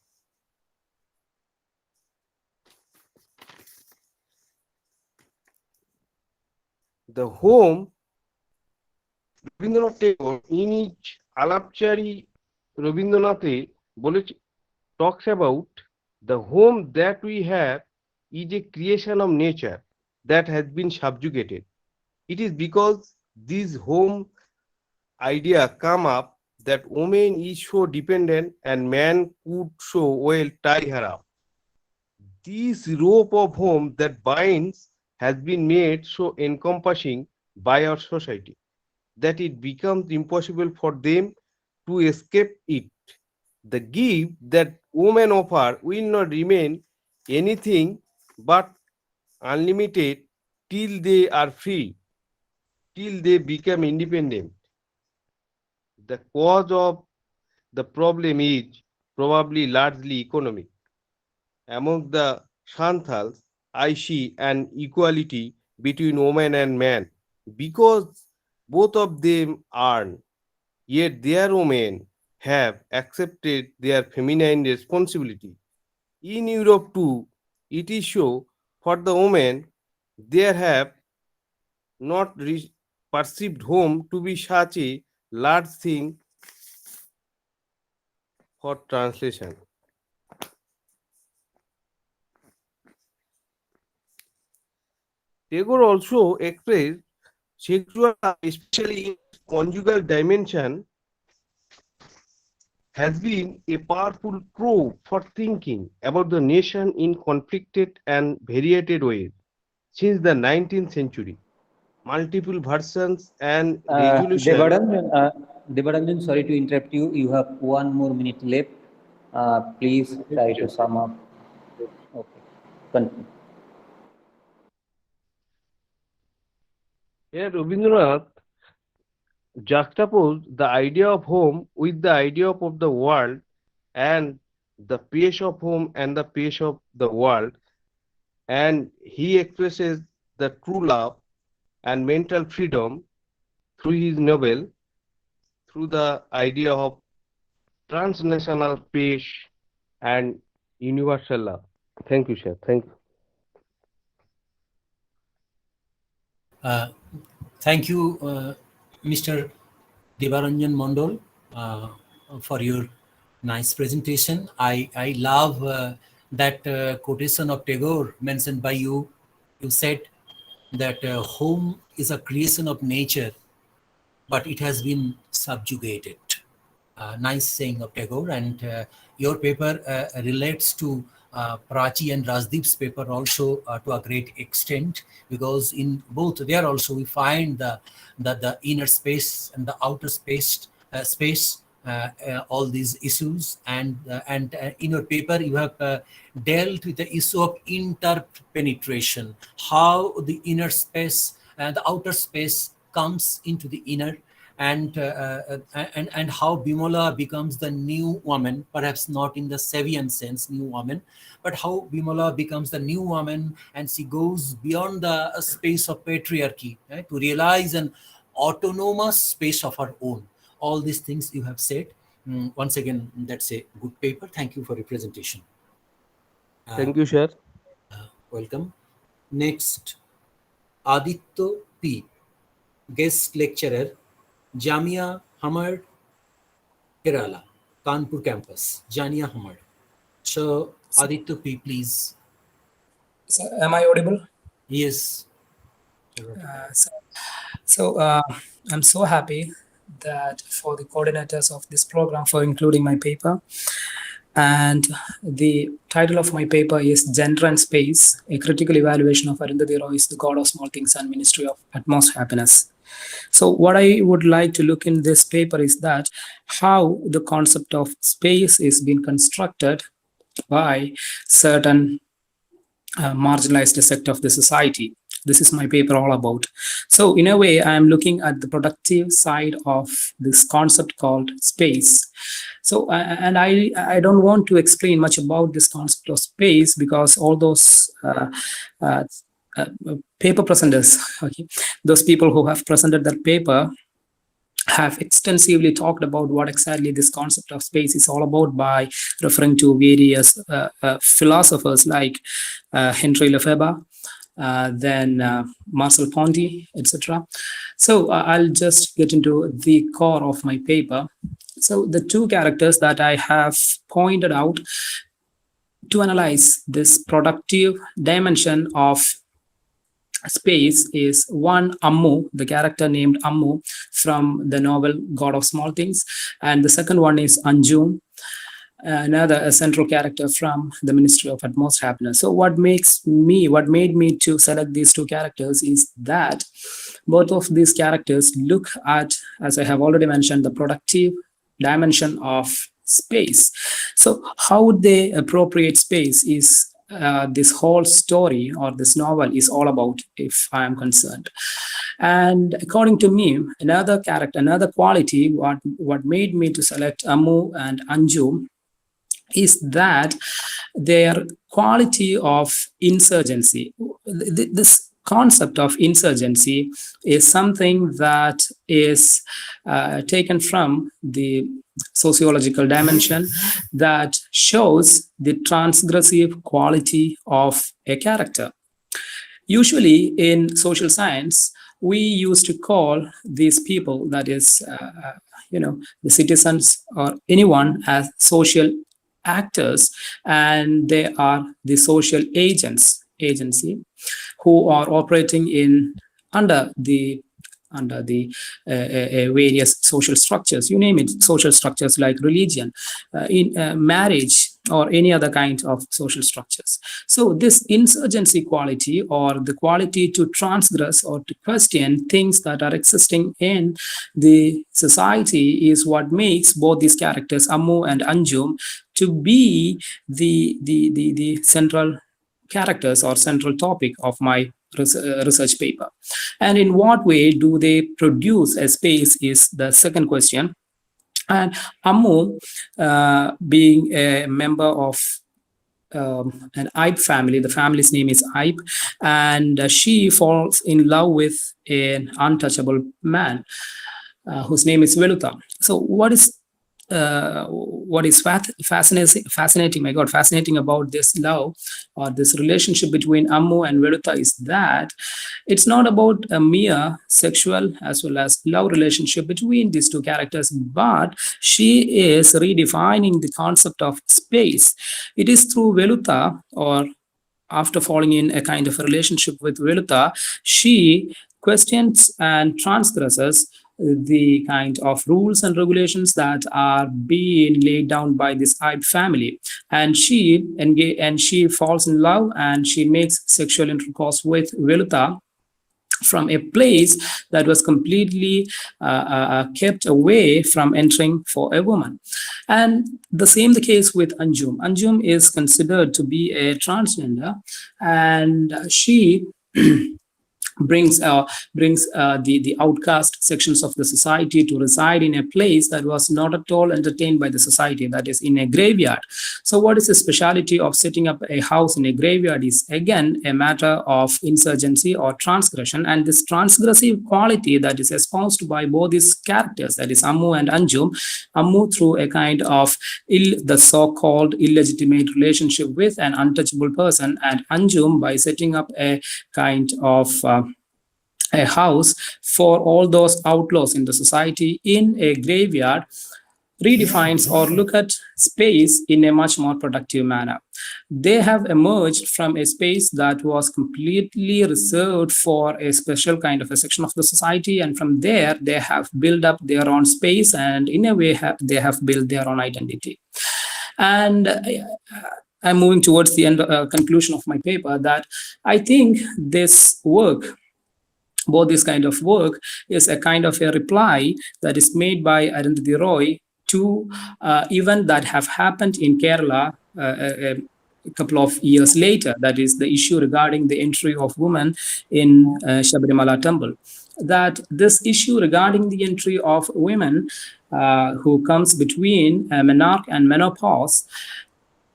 The home, Rabindranath Tagore in his আলাপচারি রবীন্দ্রনাথে বলেছে, talks about the home that we have is a creation of nature that has been subjugated. It is because this home idea come up that woman is so dependent and man could so well tie her up. This rope of home that binds has been made so encompassing by our society that it becomes impossible for them to escape it. The gift that women offer will not remain anything but unlimited till they are free, till they become independent. The cause of the problem is probably largely economic. Among the Santals, I see an equality between woman and man because both of them earn, yet their women have accepted their feminine responsibility. In Europe too, it is so. For the women, they have not perceived home to be such a large thing. For translation, Tagore also expressed sexual, especially in conjugal dimension, has been a powerful probe for thinking about the nation in conflicted and varied ways since the 19th century. Multiple versions and resolutions. Devaranjan, sorry to interrupt you. You have 1 more minute left. Please try to sum up. Okay, continue. Here, Rabindranath juxtaposed the idea of home with the idea of the world and the pace of home and the pace of the world, and he expresses the true love and mental freedom through his novel, through the idea of transnational pace and universal love. Thank you, sir. Thank you. Thank you, Mr. Devaranjan Mondol, for your nice presentation. I love that quotation of Tagore mentioned by you. You said that home is a creation of nature, but it has been subjugated. Nice saying of Tagore, and your paper relates to Prachi and Rajdeep's paper also to a great extent, because in both there also we find the inner space and the outer space, all these issues, and in your paper you have dealt with the issue of interpenetration, how the inner space and the outer space comes into the inner, and how Bimola becomes the new woman, perhaps not in the Sevian sense, new woman, but how Bimola becomes the new woman and she goes beyond the space of patriarchy, to realize an autonomous space of her own. All these things you have said. Once again, that's a good paper. Thank you for your presentation. Thank you, sir. Welcome. Next, Aditya P, guest lecturer, Jamia Hamad, Kerala, Kanpur campus, Jamia Hamad. So, Aditya P, please. So, am I audible? Yes. I'm so happy that for the coordinators of this program for including my paper. And the title of my paper is Gender and Space, a critical evaluation of Arundhati Roy's The God of Small Things and Ministry of Utmost Happiness. So what I would like to look in this paper is that how the concept of space is being constructed by certain marginalized sector of the society. This is my paper all about. So in a way, I am looking at the productive side of this concept called space. So, and I don't want to explain much about this concept of space because all those paper presenters, okay, those people who have presented their paper have extensively talked about what exactly this concept of space is all about by referring to various philosophers like Henry Lefebvre, then Marcel Ponty, etc. So I'll just get into the core of my paper. So the two characters that I have pointed out to analyze this productive dimension of space is one, Ammu, the character named Ammu from the novel God of Small Things, and the second one is Anjum, another a central character from the Ministry of Utmost Happiness. So what made me to select these two characters is that both of these characters look at, as I have already mentioned, the productive dimension of space. So how would they appropriate space is this whole story or this novel is all about, if I am concerned. And according to me, another quality, what made me to select Ammu and Anju is that their quality of insurgency. This concept of insurgency is something that is taken from the sociological dimension that shows the transgressive quality of a character. Usually in social science, we used to call these people, that is, the citizens or anyone, as social actors, and they are the social agency who are operating in under the various social structures, you name it, social structures like religion, in marriage, or any other kind of social structures. So this insurgency quality, or the quality to transgress or to question things that are existing in the society, is what makes both these characters, Ammu and Anjum, to be the central characters or central topic of my research paper. And in what way do they produce a space is the second question. And Ammu, being a member of an Ibe family, the family's name is Ibe, and she falls in love with an untouchable man whose name is Veluta. So what is fascinating about this love or this relationship between Ammu and Veluta is that it's not about a mere sexual as well as love relationship between these two characters, but she is redefining the concept of space. It is through Veluta, or after falling in a kind of a relationship with Veluta, she questions and transgresses the kind of rules and regulations that are being laid down by this Ibe family, and she falls in love and she makes sexual intercourse with Veluta from a place that was completely kept away from entering for a woman. And the case with Anjum. Anjum is considered to be a transgender, and she brings the outcast sections of the society to reside in a place that was not at all entertained by the society, that is in a graveyard. So what is the speciality of setting up a house in a graveyard is again a matter of insurgency or transgression, and this transgressive quality that is espoused by both these characters, that is Ammu and Anjum. Ammu through a kind of the so-called illegitimate relationship with an untouchable person, and Anjum by setting up a kind of a house for all those outlaws in the society in a graveyard, redefines or look at space in a much more productive manner. They have emerged from a space that was completely reserved for a special kind of a section of the society, and from there they have built up their own space, and in a way they have built their own identity. And I'm moving towards the end conclusion of my paper, that I think this work, both this kind of work, is a kind of a reply that is made by Arundhati Roy to events that have happened in Kerala a couple of years later. That is the issue regarding the entry of women in Sabarimala temple. That this issue regarding the entry of women who comes between menarche and menopause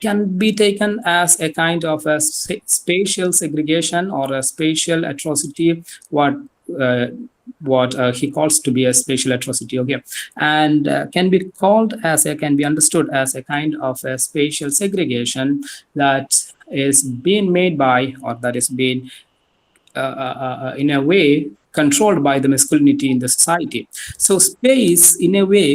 can be taken as a kind of a spatial segregation or a spatial atrocity, uh, what he calls to be a spatial atrocity. Okay, and can be called as a can be understood as a kind of a spatial segregation that is being made by, or that is being in a way controlled by the masculinity in the society. So space in a way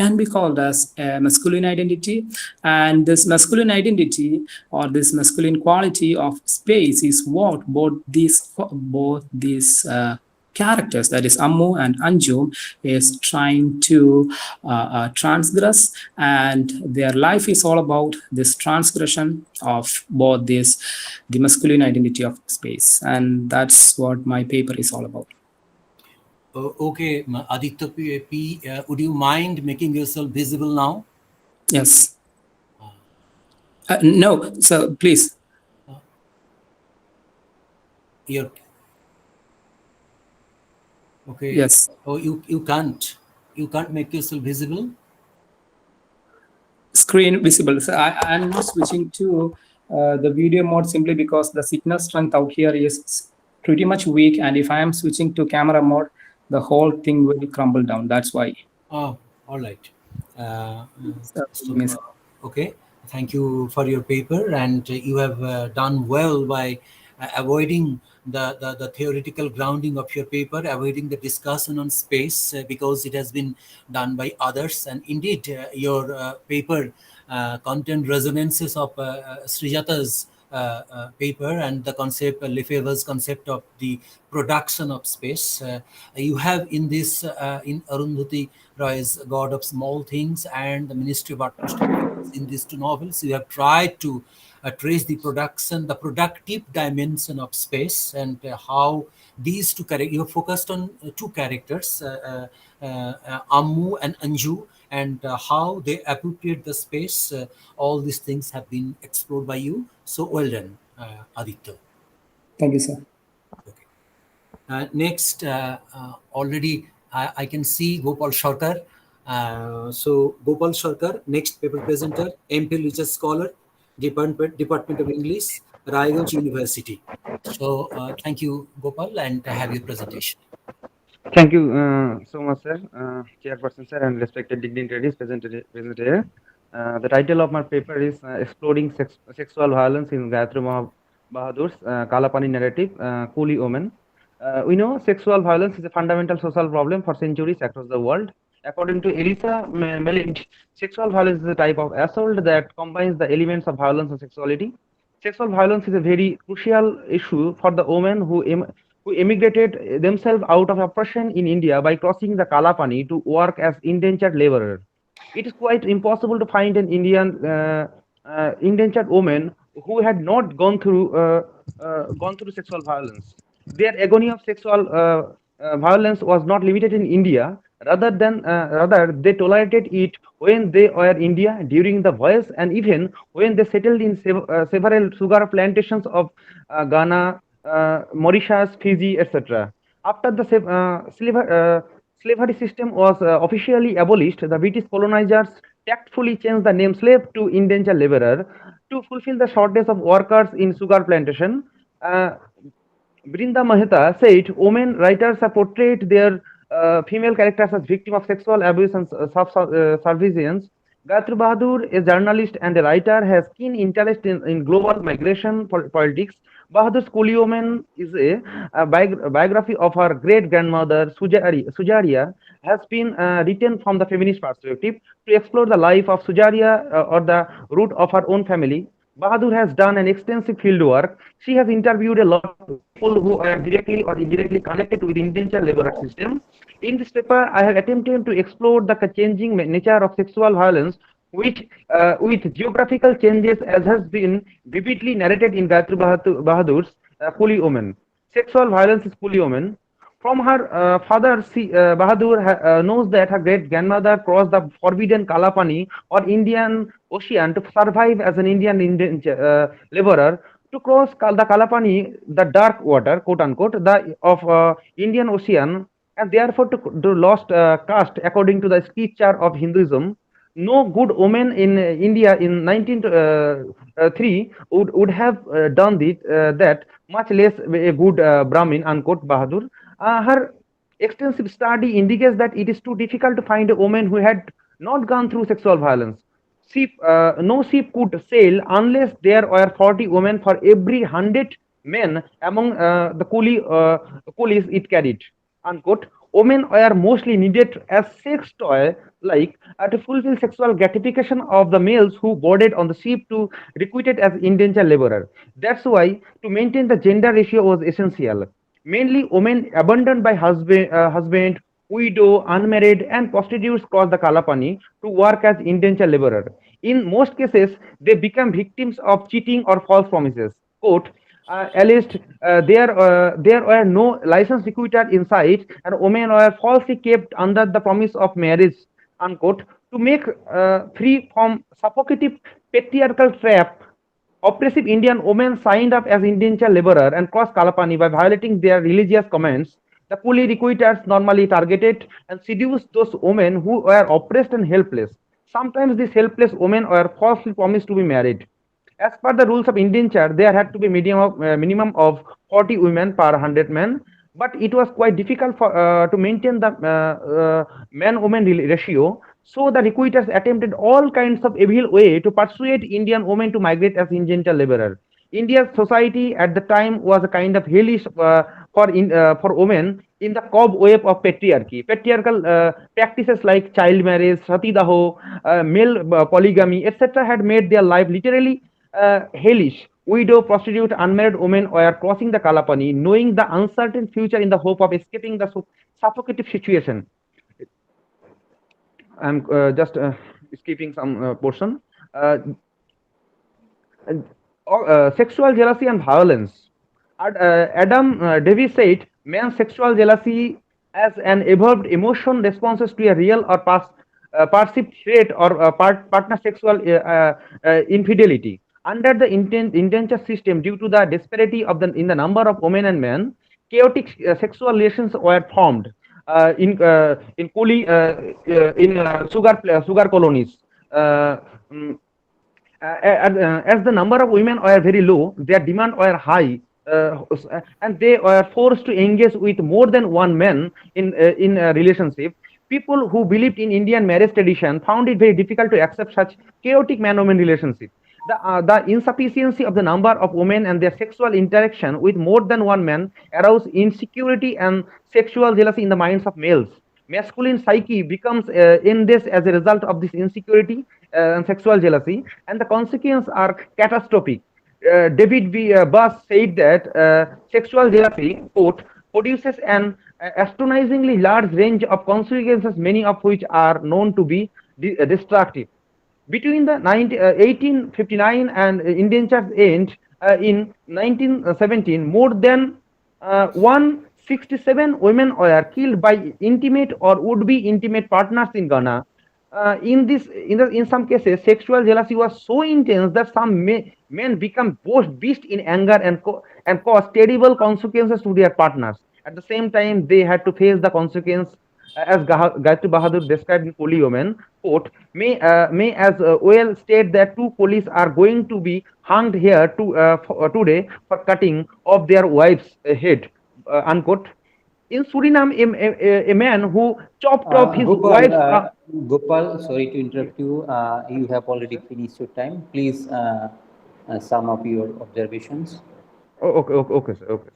can be called as a masculine identity, and this masculine identity or this masculine quality of space is what both these characters, that is Ammu and Anju, is trying to transgress, and their life is all about this transgression of both this, the masculine identity of space, and that's what my paper is all about. Okay, Aditya would you mind making yourself visible now? Yes. No, so please. You're okay. Yes. Oh, you can't make yourself visible. Screen visible. So I'm not switching to the video mode simply because the signal strength out here is pretty much weak, and if I am switching to camera mode, the whole thing will crumble down. That's why. Oh, all right. Okay, thank you for your paper, and you have done well by avoiding the theoretical grounding of your paper, avoiding the discussion on space because it has been done by others. And indeed, your paper contained resonances of Srijata's paper and the concept, Lefebvre's concept of the production of space. You have in this, in Arundhati Roy's God of Small Things and the Ministry of Artificial Intelligence, in these two novels, you have tried to trace the production, the productive dimension of space, and how these two characters, you have focused on two characters, Ammu and Anju, and how they appropriate the space. All these things have been explored by you. So well done, Aditya. Thank you, sir. Okay. Next, already I can see Gopal Sarkar. So Gopal Sarkar, next paper presenter, MPhil Research Scholar, Department of English, Raiganj University. So thank you, Gopal, and have your presentation. Thank you so much, sir, Chairperson, sir, and respected dignitaries present here. The title of my paper is Exploring Sexual Violence in Gayatri Bahadur's Kalapani Narrative, Coolie Women. We know sexual violence is a fundamental social problem for centuries across the world. According to Elisa Melind, sexual violence is a type of assault that combines the elements of violence and sexuality. Sexual violence is a very crucial issue for the women who emigrated themselves out of oppression in India by crossing the Kalapani to work as indentured laborers. It is quite impossible to find an Indian indentured woman who had not gone through sexual violence. Their agony of sexual violence was not limited in India. Rather, they tolerated it when they were in India during the voyage, and even when they settled in several sugar plantations of Ghana, Mauritius, Fiji, etc. After the slavery system was officially abolished, the British colonizers tactfully changed the name slave to indentured laborer to fulfill the shortage of workers in sugar plantation. Brinda Mehta said women writers have portrayed their female characters as victims of sexual abuse and surveillance. Gayatri Bahadur, a journalist and a writer, has keen interest in global migration politics. Bahadur's Coolie Woman is a biography of her great-grandmother, Sujaria, has been written from the feminist perspective to explore the life of Sujaria or the root of her own family. Bahadur has done an extensive field work. She has interviewed a lot of people who are directly or indirectly connected with indentured labor system. In this paper, I have attempted to explore the changing nature of sexual violence, which with geographical changes, as has been vividly narrated in Gayatri Bahadur's Coolie Woman. Sexual violence is Coolie Woman. From her father, Bahadur knows that her great grandmother crossed the forbidden Kalapani or Indian Ocean to survive as an Indian laborer. To cross the Kalapani, the dark water, quote unquote, of Indian Ocean, and therefore to lost caste according to the scripture of Hinduism. no good woman in India in 1903 would have done that, much less a good Brahmin, unquote, Bahadur. Her extensive study indicates that it is too difficult to find a woman who had not gone through sexual violence. No ship could sail unless there were 40 women for every 100 men among coolies it carried. Unquote. Women were mostly needed as sex toy, like to fulfill sexual gratification of the males who boarded on the ship to recruited as indentured laborer. That's why to maintain the gender ratio was essential. Mainly, women abandoned by husband, widow, unmarried, and prostitutes cross the Kalapani to work as indentured laborer. In most cases, they become victims of cheating or false promises. Quote, alleged there were no licensed recruiter in sight, and women were falsely kept under the promise of marriage, unquote, to make free from suffocating patriarchal trap. Oppressive Indian women signed up as indentured laborer and crossed Kalapani by violating their religious commands. The coolie recruiters normally targeted and seduced those women who were oppressed and helpless. Sometimes these helpless women were falsely promised to be married. As per the rules of indenture, there had to be minimum of 40 women per 100 men, but it was quite difficult to maintain the man-woman ratio. So the recruiters attempted all kinds of evil way to persuade Indian women to migrate as indentured laborer. India's society at the time was a kind of hellish for women in the cobweb of patriarchy. Patriarchal practices like child marriage, satidaho, male polygamy, etc., had made their life literally hellish. Widow, prostitute, unmarried women were crossing the Kalapani, knowing the uncertain future in the hope of escaping the suffocating situation. I'm just skipping some portion. Sexual jealousy and violence. Adam Davis said, man's sexual jealousy as an evolved emotion responses to a real or perceived threat or partner sexual infidelity. Under the indenture system, due to the disparity of in the number of women and men, chaotic sexual relations were formed in coolie sugar colonies. As the number of women were very low, their demand were high, and they were forced to engage with more than one man in a relationship. People who believed in Indian marriage tradition found it very difficult to accept such chaotic man-woman relationship. The insufficiency of the number of women and their sexual interaction with more than one man aroused insecurity and sexual jealousy in the minds of males. Masculine psyche becomes enraged as a result of this insecurity and sexual jealousy, and the consequences are catastrophic. David Buss said that sexual jealousy, quote, produces an astonishingly large range of consequences, many of which are known to be destructive. Between the 1859 and indenture's end in 1917, more than 167 women were killed by intimate or would-be intimate partners in Ghana. In some cases, sexual jealousy was so intense that some men become both beast in anger and cause terrible consequences to their partners. At the same time, they had to face the consequence, as Gayatri Bahadur described in Coolie Women, quote, may as well state that two police are going to be hanged here today for cutting off their wife's head, unquote. In Suriname, a man who chopped off his wife's... Gopal, sorry to interrupt you. You have already finished your time. Please sum up your observations. Oh, okay, sir. Okay,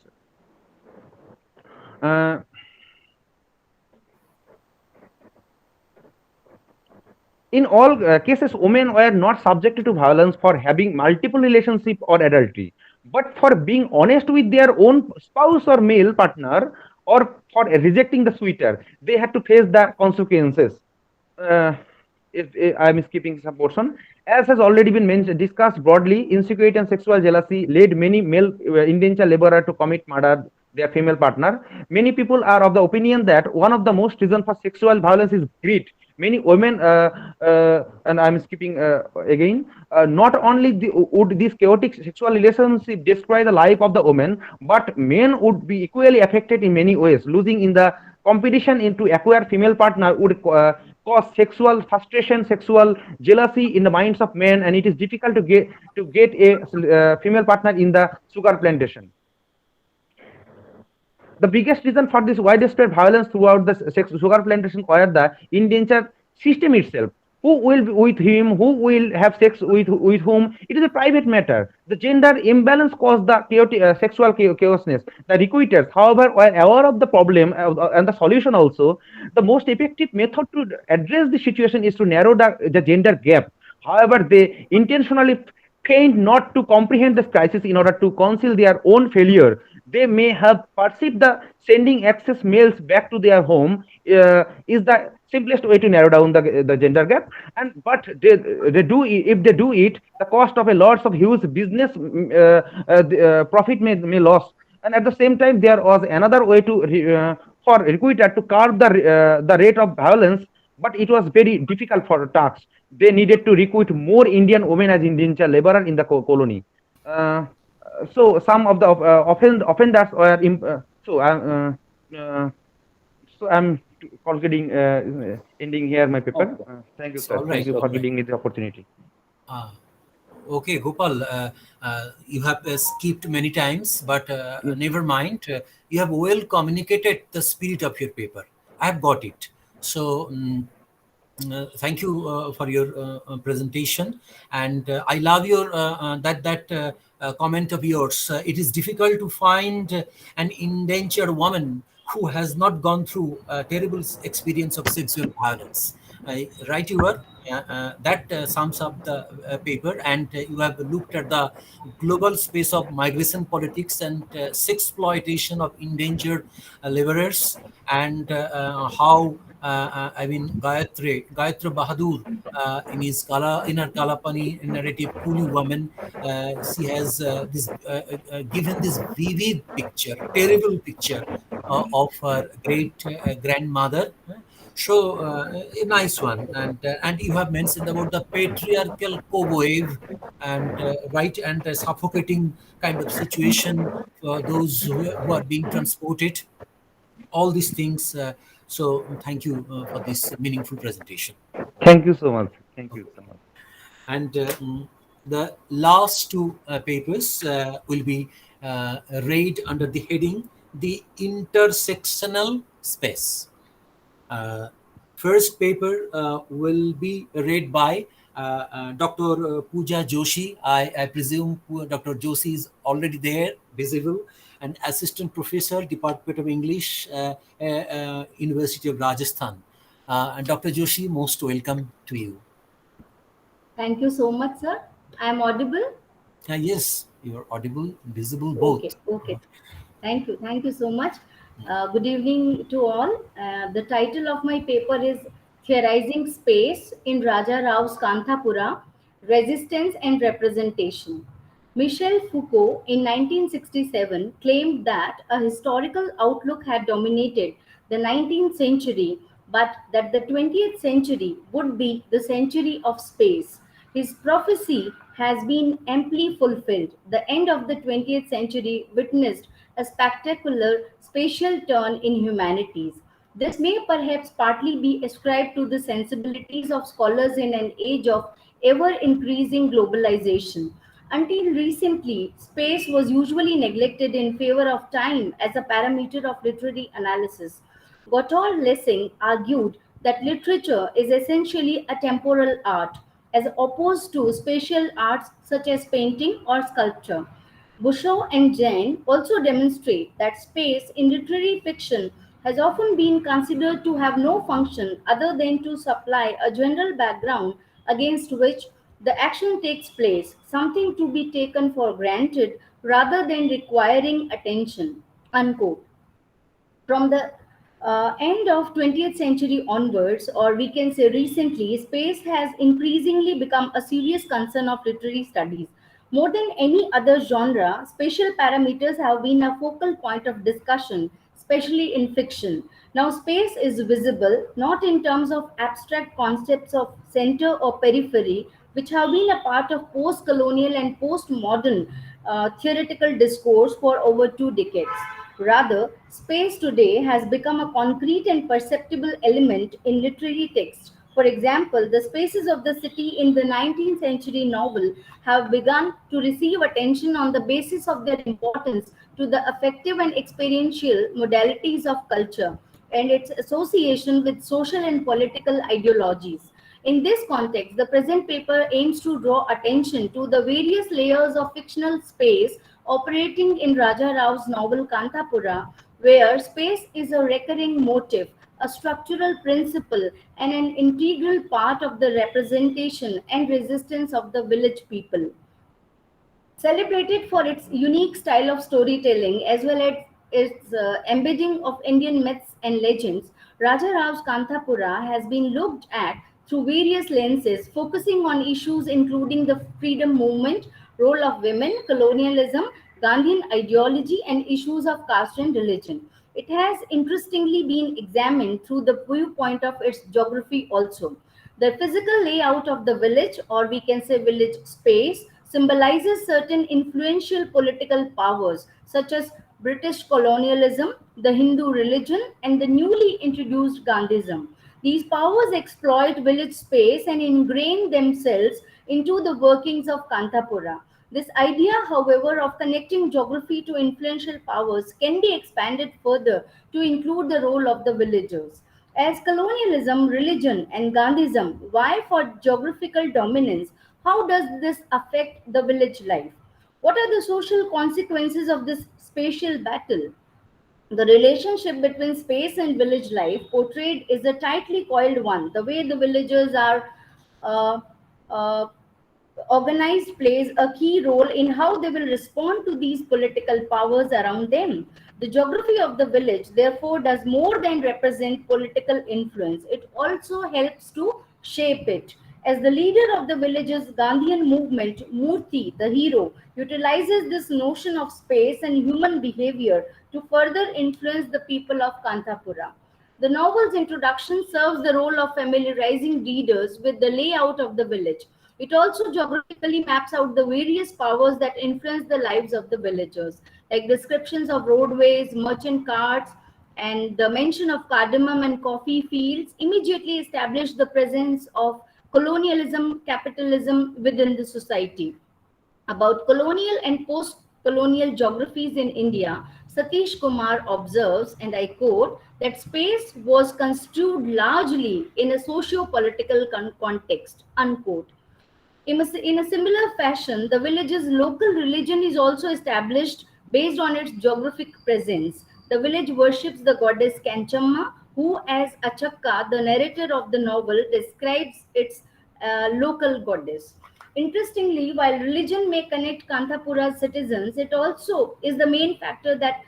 sir. In all cases, women were not subjected to violence for having multiple relationships or adultery, but for being honest with their own spouse or male partner, or for rejecting the suitor. They had to face the consequences. If I am skipping some portion, as has already been discussed broadly, insecurity and sexual jealousy led many male indentured laborers to commit murder their female partner. Many people are of the opinion that one of the most reasons for sexual violence is greed. Many women, and I'm skipping again, not only would this chaotic sexual relationship destroy the life of the woman, but men would be equally affected in many ways. Losing in the competition to acquire female partner would cause sexual frustration, sexual jealousy in the minds of men, and it is difficult to get a female partner in the sugar plantation. The biggest reason for this widespread violence throughout the sugar plantation were the indentured system itself. Who will be with him, who will have sex with whom, it is a private matter. The gender imbalance caused the chaotic, sexual chaosness. The recruiters, however, were aware of the problem and the solution also. The most effective method to address the situation is to narrow the gender gap. However, they intentionally trained not to comprehend this crisis in order to conceal their own failure. They may have perceived the sending excess males back to their home is the simplest way to narrow down the gender gap. And but they do, if they do it, the cost of a lots of huge business profit may loss. And at the same time, there was another way to for recruiter to curb the rate of violence, but it was very difficult for task. They needed to recruit more Indian women as indentured laborer in the colony. So some of the offenders were so I'm concluding, ending here my paper. Thank you, sir. Thank you for giving me the opportunity. Okay, Gopal, you have skipped many times, but never mind. You have well communicated the spirit of your paper. I have got it. So thank you for your presentation, and I love your that comment of yours. It is difficult to find an indentured woman who has not gone through a terrible experience of sexual violence. Right, you are. That sums up the paper, and you have looked at the global space of migration politics and sexploitation of endangered laborers, and how Gayatri Bahadur in her Kalapani narrative Kuli woman, she has given this vivid picture, terrible picture of her great grandmother. So a nice one, and you have mentioned about the patriarchal co-wave, and right, and suffocating kind of situation for those who are being transported. All these things. So thank you for this meaningful presentation. Thank you so much. Thank you so much. And the last two papers will be read under the heading "The Intersectional Space." First paper will be read by Dr. Pooja Joshi. I presume Dr. Joshi is already there, visible, an assistant professor, Department of English, University of Rajasthan. And Dr. Joshi, most welcome to you. Thank you so much, sir. I am audible? Yes, you are audible, visible, both. Okay. Thank you. Thank you so much. Good evening to all. The title of my paper is Theorizing Space in Raja Rao's Kanthapura, Resistance and Representation. Michel Foucault in 1967 claimed that a historical outlook had dominated the 19th century, but that the 20th century would be the century of space. His prophecy has been amply fulfilled. The end of the 20th century witnessed a spectacular spatial turn in humanities. This may perhaps partly be ascribed to the sensibilities of scholars in an age of ever increasing globalization. Until recently, space was usually neglected in favor of time as a parameter of literary analysis. Gotthold Lessing argued that literature is essentially a temporal art, as opposed to spatial arts such as painting or sculpture. Bouchot and Jain also demonstrate that space in literary fiction has often been considered to have no function other than to supply a general background against which the action takes place, something to be taken for granted rather than requiring attention. Unquote. From the end of 20th century onwards, or we can say recently, space has increasingly become a serious concern of literary studies. More than any other genre, spatial parameters have been a focal point of discussion, especially in fiction. Now, space is visible not in terms of abstract concepts of center or periphery, which have been a part of post colonial and post modern theoretical discourse for over 2 decades. Rather, space today has become a concrete and perceptible element in literary texts. For example, the spaces of the city in the 19th century novel have begun to receive attention on the basis of their importance to the affective and experiential modalities of culture and its association with social and political ideologies. In this context, the present paper aims to draw attention to the various layers of fictional space operating in Raja Rao's novel Kantapura, where space is a recurring motif, a structural principle, and an integral part of the representation and resistance of the village people. Celebrated for its unique style of storytelling as well as its embedding of Indian myths and legends, Raja Rao's Kantapura has been looked at through various lenses, focusing on issues including the freedom movement, role of women, colonialism, Gandhian ideology, and issues of caste and religion. It has interestingly been examined through the viewpoint of its geography also. The physical layout of the village, or we can say village space, symbolizes certain influential political powers such as British colonialism, the Hindu religion, and the newly introduced Gandhism. These powers exploit village space and ingrain themselves into the workings of Kantapura. This idea, however, of connecting geography to influential powers can be expanded further to include the role of the villagers. As colonialism, religion, and Gandhism vie for geographical dominance, how does this affect the village life? What are the social consequences of this spatial battle? The relationship between space and village life portrayed is a tightly coiled one. The way the villagers are uh, uh, organized plays a key role in how they will respond to these political powers around them. The geography of the village, therefore, does more than represent political influence, it also helps to shape it. As the leader of the village's Gandhian movement, Murthy, the hero, utilizes this notion of space and human behavior to further influence the people of Kantapura. The novel's introduction serves the role of familiarizing readers with the layout of the village. It also geographically maps out the various powers that influence the lives of the villagers, like descriptions of roadways, merchant carts, and the mention of cardamom and coffee fields immediately establish the presence of colonialism, capitalism within the society. About colonial and post colonial geographies in India, Satish Kumar observes, and I quote, that space was construed largely in a socio political context, unquote. In a similar fashion, the village's local religion is also established based on its geographic presence. The village worships the goddess Kanchamma, who, as Achakka, the narrator of the novel, describes its local goddess. Interestingly, while religion may connect Kantapura's citizens, it also is the main factor that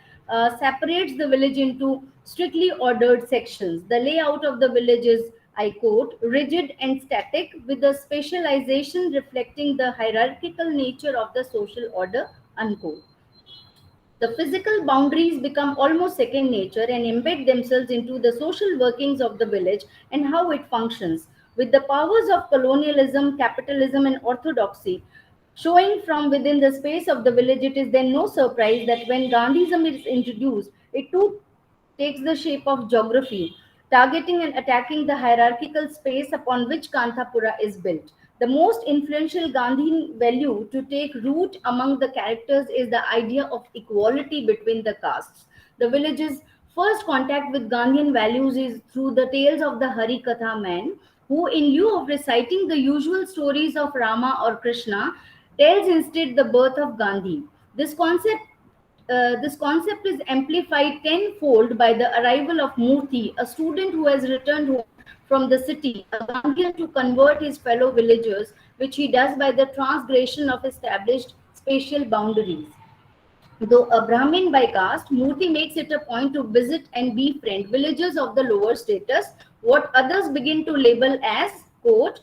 separates the village into strictly ordered sections. The layout of the village is, I quote, rigid and static, with the specialization reflecting the hierarchical nature of the social order, unquote. The physical boundaries become almost second nature and embed themselves into the social workings of the village and how it functions. With the powers of colonialism, capitalism, and orthodoxy showing from within the space of the village, it is then no surprise that when Gandhism is introduced, it too takes the shape of geography, targeting and attacking the hierarchical space upon which Kantapura is built. The most influential Gandhian value to take root among the characters is the idea of equality between the castes. The village's first contact with Gandhian values is through the tales of the Hari Katha man, who, in lieu of reciting the usual stories of Rama or Krishna, tells instead the birth of Gandhi. This concept is amplified tenfold by the arrival of Murthy, a student who has returned home from the city, a Gandhian, to convert his fellow villagers, which he does by the transgression of established spatial boundaries. Though a Brahmin by caste, Murthy makes it a point to visit and befriend villagers of the lower status, what others begin to label as, quote,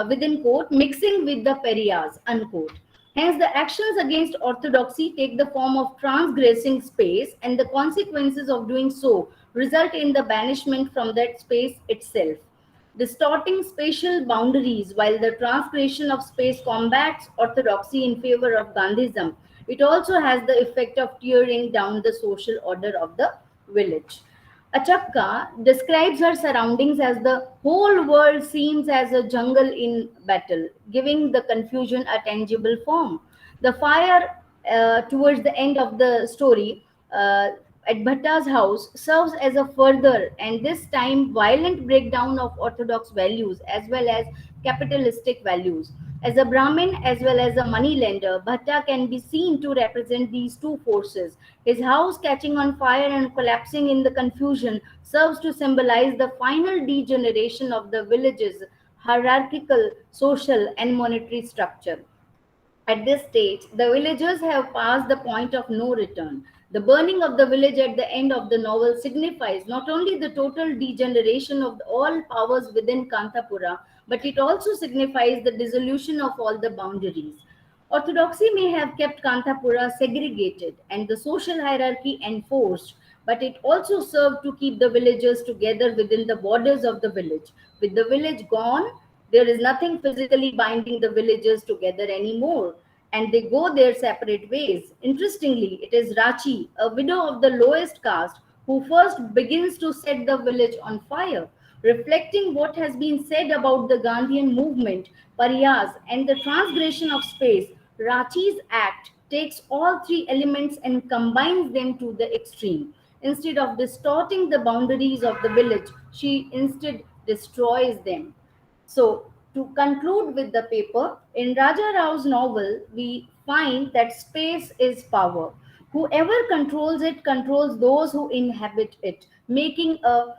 within quote, mixing with the pariahs, unquote. Hence, the actions against orthodoxy take the form of transgressing space, and the consequences of doing so result in the banishment from that space itself. Distorting spatial boundaries while the transgression of space combats orthodoxy in favor of Gandhism It also has the effect of tearing down the social order of the village. Achakka describes her surroundings as the whole world seems as a jungle in battle, giving the confusion a tangible form. The fire towards the end of the story at Bhatta's house serves as a further and this time violent breakdown of orthodox values as well as capitalistic values. As a Brahmin as well as a moneylender, Bhatta can be seen to represent these two forces. His house catching on fire and collapsing in the confusion serves to symbolize the final degeneration of the village's hierarchical, social, and monetary structure. At this stage, the villagers have passed the point of no return. The burning of the village at the end of the novel signifies not only the total degeneration of all powers within Kantapura, but it also signifies the dissolution of all the boundaries. Orthodoxy may have kept Kantapura segregated and the social hierarchy enforced, but it also served to keep the villagers together within the borders of the village. With the village gone, there is nothing physically binding the villagers together anymore, and they go their separate ways. Interestingly, it is Rachi, a widow of the lowest caste, who first begins to set the village on fire. Reflecting what has been said about the Gandhian movement, Pariyas, and the transgression of space, Rachi's act takes all three elements and combines them to the extreme. Instead of distorting the boundaries of the village, she instead destroys them. So, to conclude with the paper, in Raja Rao's novel, we find that space is power. Whoever controls it controls those who inhabit it, breaking a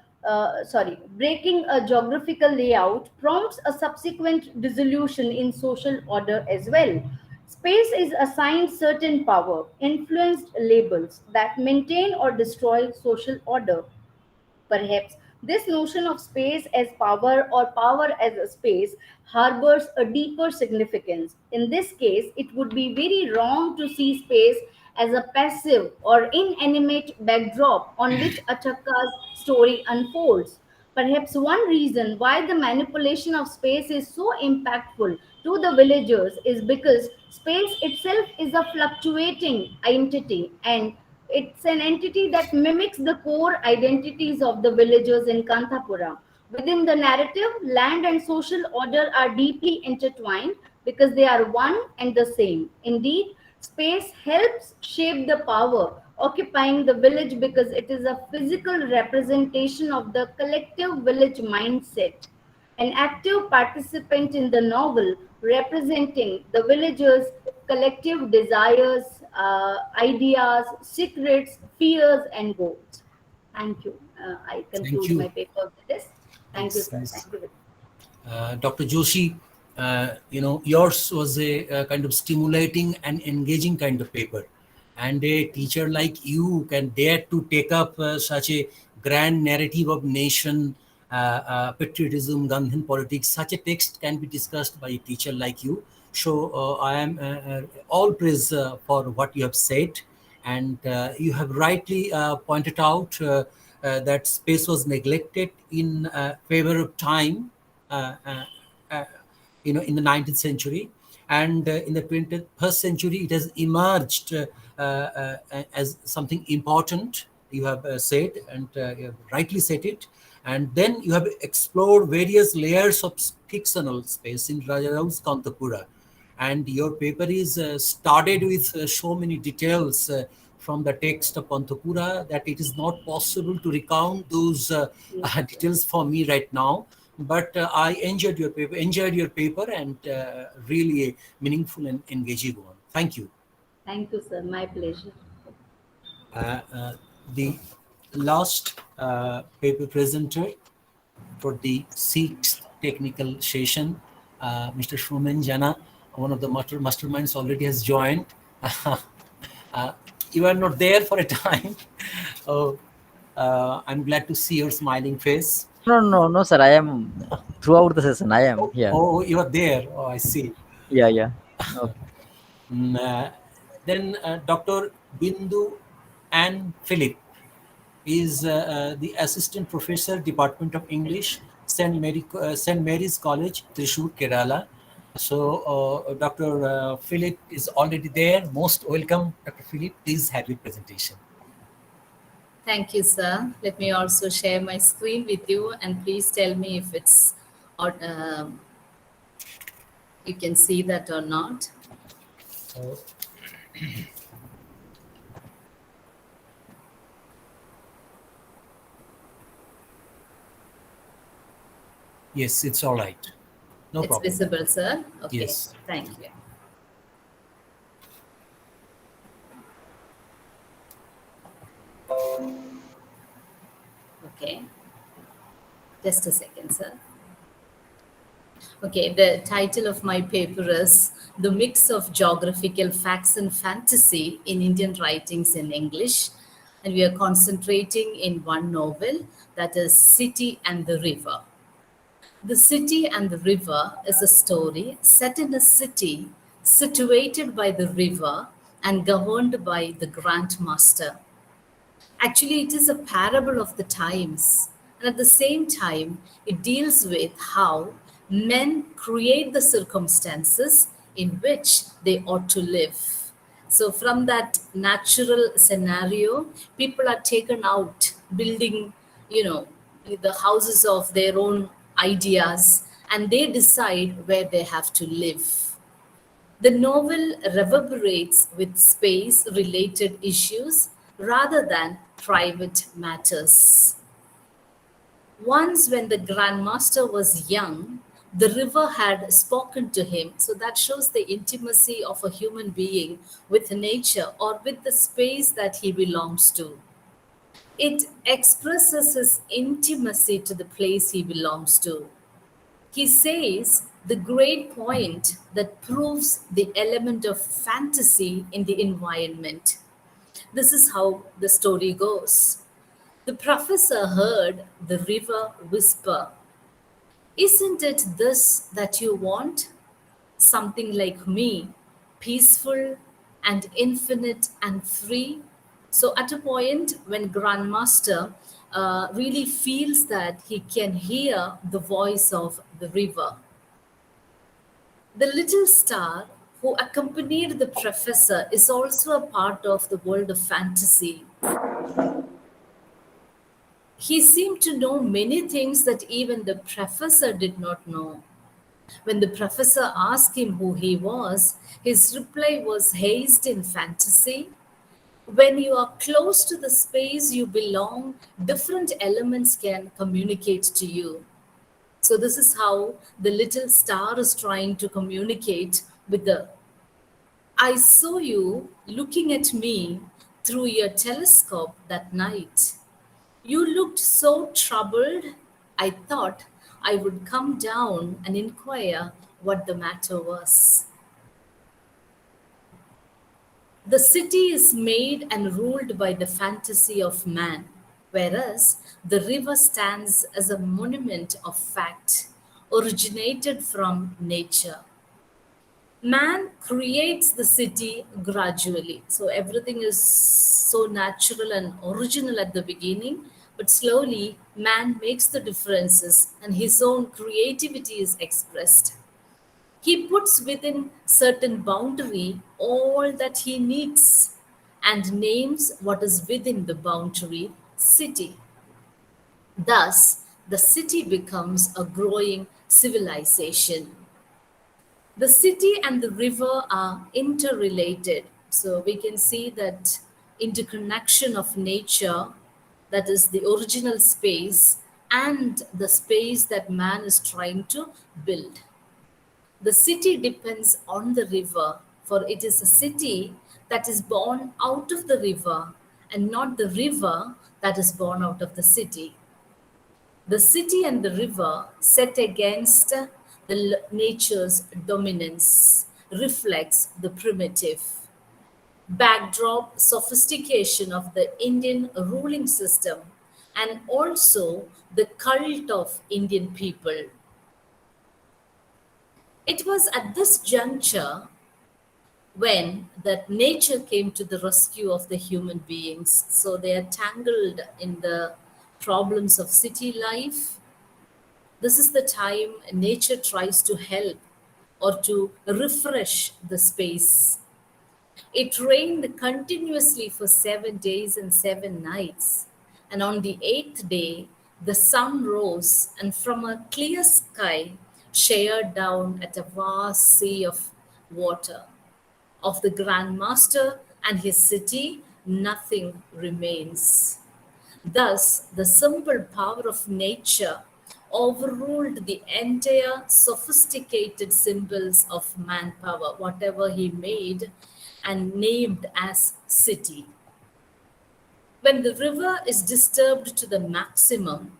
geographical layout prompts a subsequent dissolution in social order as well. Space is assigned certain power, influenced labels that maintain or destroy social order. Perhaps this notion of space as power or power as a space harbors a deeper significance. In this case, it would be very wrong to see space as a passive or inanimate backdrop on which Achakka's story unfolds. Perhaps one reason why the manipulation of space is so impactful to the villagers is because space itself is a fluctuating entity and it's an entity that mimics the core identities of the villagers in Kantapura. Within the narrative, land and social order are deeply intertwined because they are one and the same. Indeed, space helps shape the power occupying the village because it is a physical representation of the collective village mindset. An active participant in the novel representing the villagers' collective desires, ideas, secrets, fears, and goals. Thank you. I Thank conclude my you. paper with this. Thank you, Yes, sir. yes. Thank you. Dr. Joshi, yours was a kind of stimulating and engaging kind of paper. And a teacher like you can dare to take up such a grand narrative of nation, patriotism, Gandhian politics. Such a text can be discussed by a teacher like you. So I am all praise for what you have said. And you have rightly pointed out that space was neglected in favor of time. Uh, uh, uh, in the 19th century, and in the 21st century it has emerged as something important. You have said, and you have rightly said it. And then you have explored various layers of fictional space in Rajarau's Kantapura, and your paper is started with so many details from the text of Kantapura that it is not possible to recount those details for me right now. But I enjoyed your paper, and really a meaningful and engaging one. Thank you. Thank you, sir. My pleasure. The last paper presenter for the sixth technical session, Mr. Shromen Jana, one of the masterminds, already has joined. You are not there for a time. Oh, I'm glad to see your smiling face. No, sir. I am throughout the session. I am here. Oh, you are there. Oh, I see. Yeah. Okay. Then Dr. Bindu Ann Philip is the Assistant Professor, Department of English, St. Mary's College, Thrissur, Kerala. So Dr. Philip is already there. Most welcome, Dr. Philip. Please have your presentation. Thank you, sir. Let me also share my screen with you, and please tell me if it's or you can see that or not. Yes, it's all right. No It's problem. visible, sir. Okay. Yes. Thank you. Okay. Just a second, sir. Okay, the title of my paper is The Mix of Geographical Facts and Fantasy in Indian Writings in English. And we are concentrating in one novel, that is City and the River. The City and the River is a story set in a city situated by the river and governed by the Grand Master. Actually, it is a parable of the times. And at the same time, it deals with how men create the circumstances in which they ought to live. So, from that natural scenario, people are taken out building, the houses of their own ideas, and they decide where they have to live. The novel reverberates with space related issues rather than private matters. Once, when the Grandmaster was young, the river had spoken to him. So that shows the intimacy of a human being with nature or with the space that he belongs to. It expresses his intimacy to the place he belongs to. He says the great point that proves the element of fantasy in the environment. This is how the story goes. The professor heard the river whisper, "Isn't it this that you want? Something like me, peaceful and infinite and free." So, at a point when Grandmaster really feels that he can hear the voice of the river, the little star who accompanied the professor is also a part of the world of fantasy. He seemed to know many things that even the professor did not know. When the professor asked him who he was, his reply was hazed in fantasy. When you are close to the space you belong, different elements can communicate to you. So, this is how the little star is trying to communicate with the "I saw you looking at me through your telescope that night. You looked so troubled, I thought I would come down and inquire what the matter was." The city is made and ruled by the fantasy of man, whereas the river stands as a monument of fact, originated from nature. Man creates the city gradually. So everything is so natural and original at the beginning, but slowly man makes the differences and his own creativity is expressed. He puts within certain boundary all that he needs and names what is within the boundary city. Thus, the city becomes a growing civilization. The city and the river are interrelated. So we can see that interconnection of nature, that is the original space, and the space that man is trying to build. The city depends on the river, for it is a city that is born out of the river and not the river that is born out of the city. The city and the river, set against the nature's dominance, reflects the primitive backdrop sophistication of the Indian ruling system and also the cult of Indian people. It was at this juncture when that nature came to the rescue of the human beings. So they are tangled in the problems of city life. This is the time nature tries to help or to refresh the space. It rained continuously for 7 days and 7 nights, and on the eighth day, the sun rose, and from a clear sky showered down at a vast sea of water. Of the Grand Master and his city, nothing remains. Thus, the simple power of nature overruled the entire sophisticated symbols of manpower, whatever he made and named as city. When the river is disturbed to the maximum,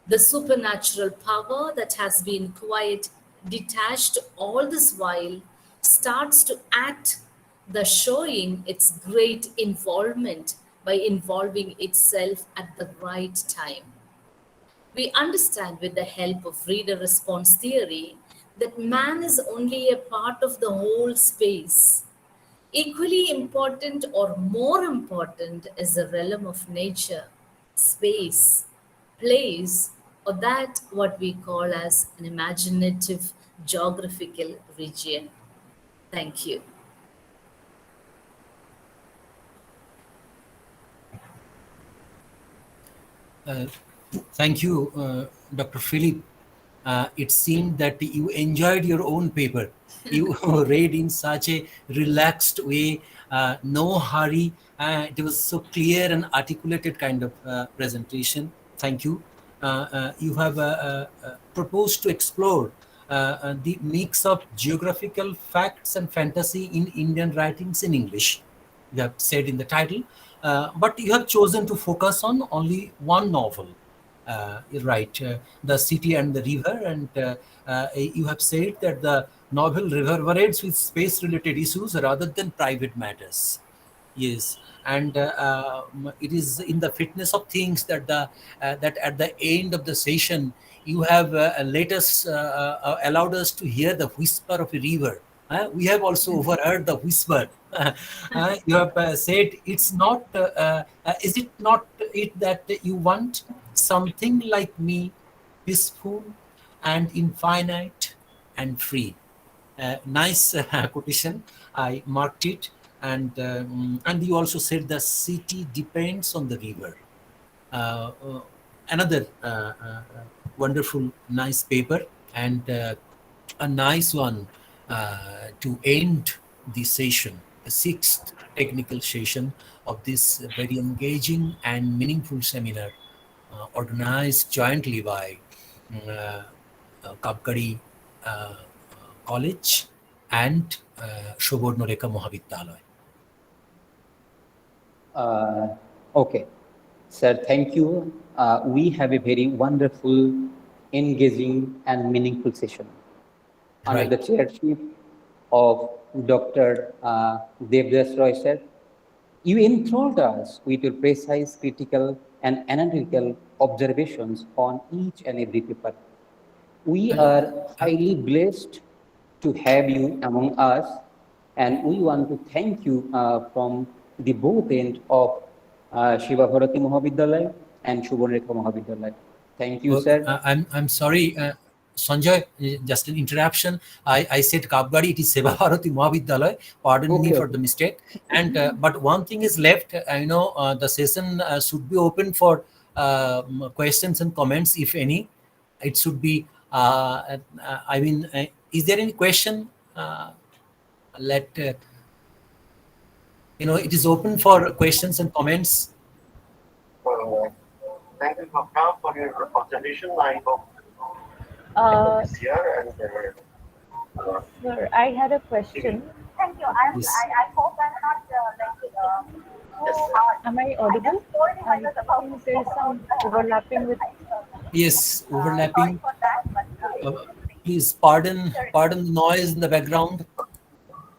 the supernatural power that has been quite detached all this while starts to act, thus showing its great involvement by involving itself at the right time. We understand with the help of reader response theory that man is only a part of the whole space. Equally important or more important is the realm of nature, space, place, or that what we call as an imaginative geographical region. Thank you. Thank you, Dr. Philip. It seemed that you enjoyed your own paper. You read in such a relaxed way, no hurry. It was so clear and articulated kind of presentation. Thank you. You have proposed to explore the mix of geographical facts and fantasy in Indian writings in English. You have said in the title, but you have chosen to focus on only one novel. Right, The City and the River, and you have said that the novel reverberates with space-related issues rather than private matters. Yes, and it is in the fitness of things that that at the end of the session you have allowed us to hear the whisper of a river. We have also overheard the whisper. You have said it's not. Is it not it that you want something like me, peaceful and infinite and free? Nice quotation. I marked it, and you also said the city depends on the river. Another wonderful, nice paper, and a nice one to end the session, the sixth technical session of this very engaging and meaningful seminar organized jointly by Kapgadi College and Subarnarekha Mahavidyalaya. Okay, sir, thank you. We have a very wonderful, engaging, and meaningful session under the chairship of Dr. Devdas Roy, sir. You enthralled us with your precise, critical, and analytical observations on each and every paper. We are highly blessed to have you among us, and we want to thank you from the both end of Seva Bharati Mahavidyalaya and Subarnarekha Mahavidyalaya. Thank you, sir. I'm sorry, Sanjay, just an interruption. I said Kapgadi, it is Seva Bharati Mahavidyalaya. Pardon me for the mistake. And but one thing is left. The session should be open for questions and comments, if any. It should be. Is there any question? It is open for questions and comments. Thank you, Dr. for your observation. I hope here and Sir, I had a question. Thank you. Yes. I hope I'm not Am I audible? I think there is some overlapping with. Yes, overlapping. Please pardon the noise in the background.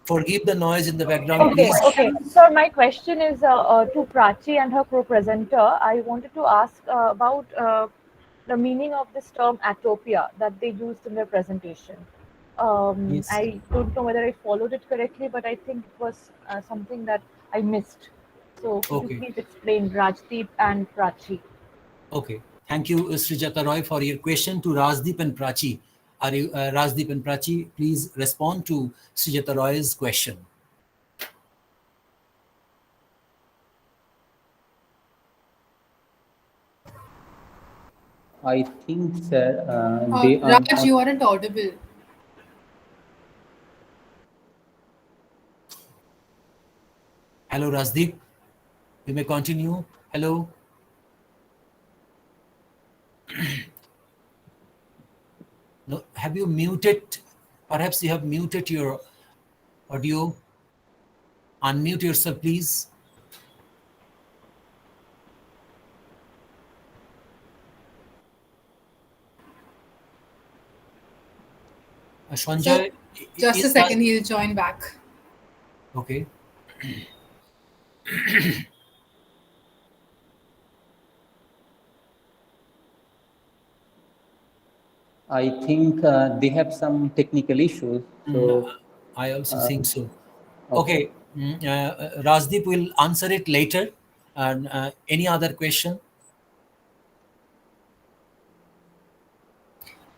Forgive the noise in the background, please. Okay. So my question is to Prachi and her co-presenter. I wanted to ask about the meaning of this term atopia that they used in their presentation. Yes. I don't know whether I followed it correctly, but I think it was something that I missed. So could you please explain, Rajdeep and Prachi? Okay. Thank you, Srijata Roy, for your question to Rajdeep and Prachi. Rajdeep and Prachi, please respond to Sujata Roy's question. I think, sir, they are Raj, not. you aren't audible. Hello, Rajdeep. You may continue. Hello. No, have you muted? Perhaps you have muted your audio. Unmute yourself, please. Sanjay, Just a second, he'll join back. Okay. I think they have some technical issues. So I also think so. okay. Rajdeep will answer it later. And any other question?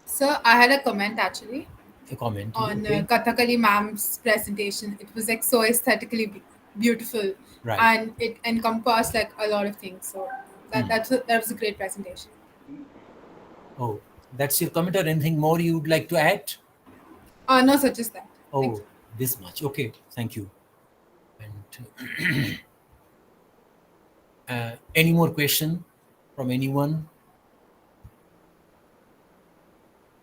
Sir, I had a comment actually. A comment On okay. Kathakali ma'am's presentation. It was like so aesthetically beautiful, Right. and it encompassed like a lot of things. So that was a great presentation. Oh, that's your comment, or anything more you would like to add? No, sir, just that. Oh, this much. Okay, thank you. And any more question from anyone?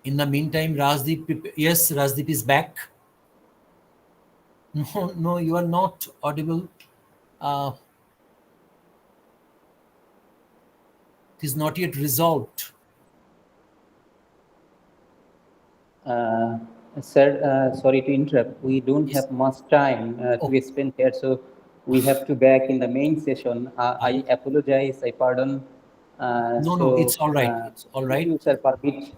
In the meantime, Rajdeep, yes, Rajdeep is back. No, you are not audible. It is not yet resolved. Sir, sorry to interrupt. We don't have much time to spend here, so we have to back in the main session. I apologize. I pardon. No, it's all right. It's all right. If you, sir, permit.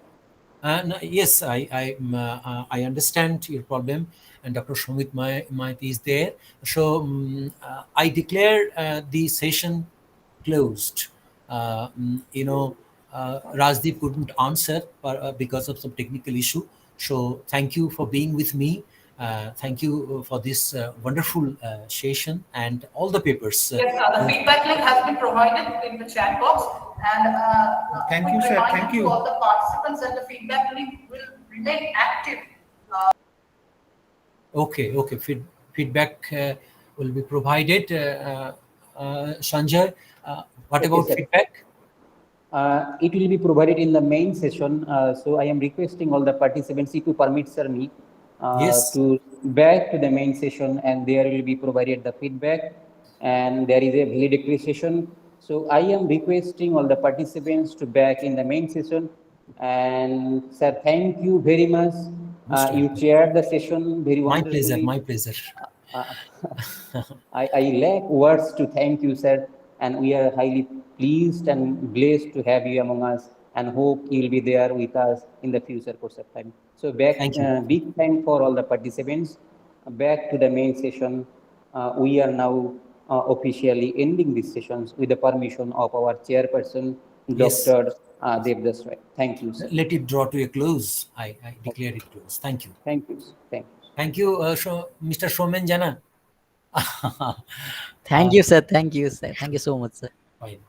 No, yes, I understand your problem, and Dr. Shomit Maiti is there. So I declare the session closed. Rajdeep couldn't answer because of some technical issue. So thank you for being with me. Thank you for this wonderful session and all the papers. Yes, the feedback link has been provided in the chat box, and thank you, sir. Thank you. All the participants, and the feedback link will remain active. Okay. Feedback will be provided. Sanjay, what about feedback? It will be provided in the main session. So I am requesting all the participants to permit sir me to back to the main session, and there will be provided the feedback, and there is a valedictory session. So I am requesting all the participants to back in the main session. And sir, thank you very much. You chaired the session very wonderfully. My pleasure. I lack words to thank you, sir, and we are highly pleased and blessed to have you among us, and hope you will be there with us in the future course of time. So back, big thank for all the participants. Back to the main session. We are now officially ending these sessions with the permission of our chairperson, Dr. Devdas Roy. Thank you, sir. Let it draw to a close. I declare it close. Thank you. Thank you, sir. Thank you. Thank you, Mr. Shomen Jana. Thank you, sir. Thank you, sir. Thank you so much, sir. Fine.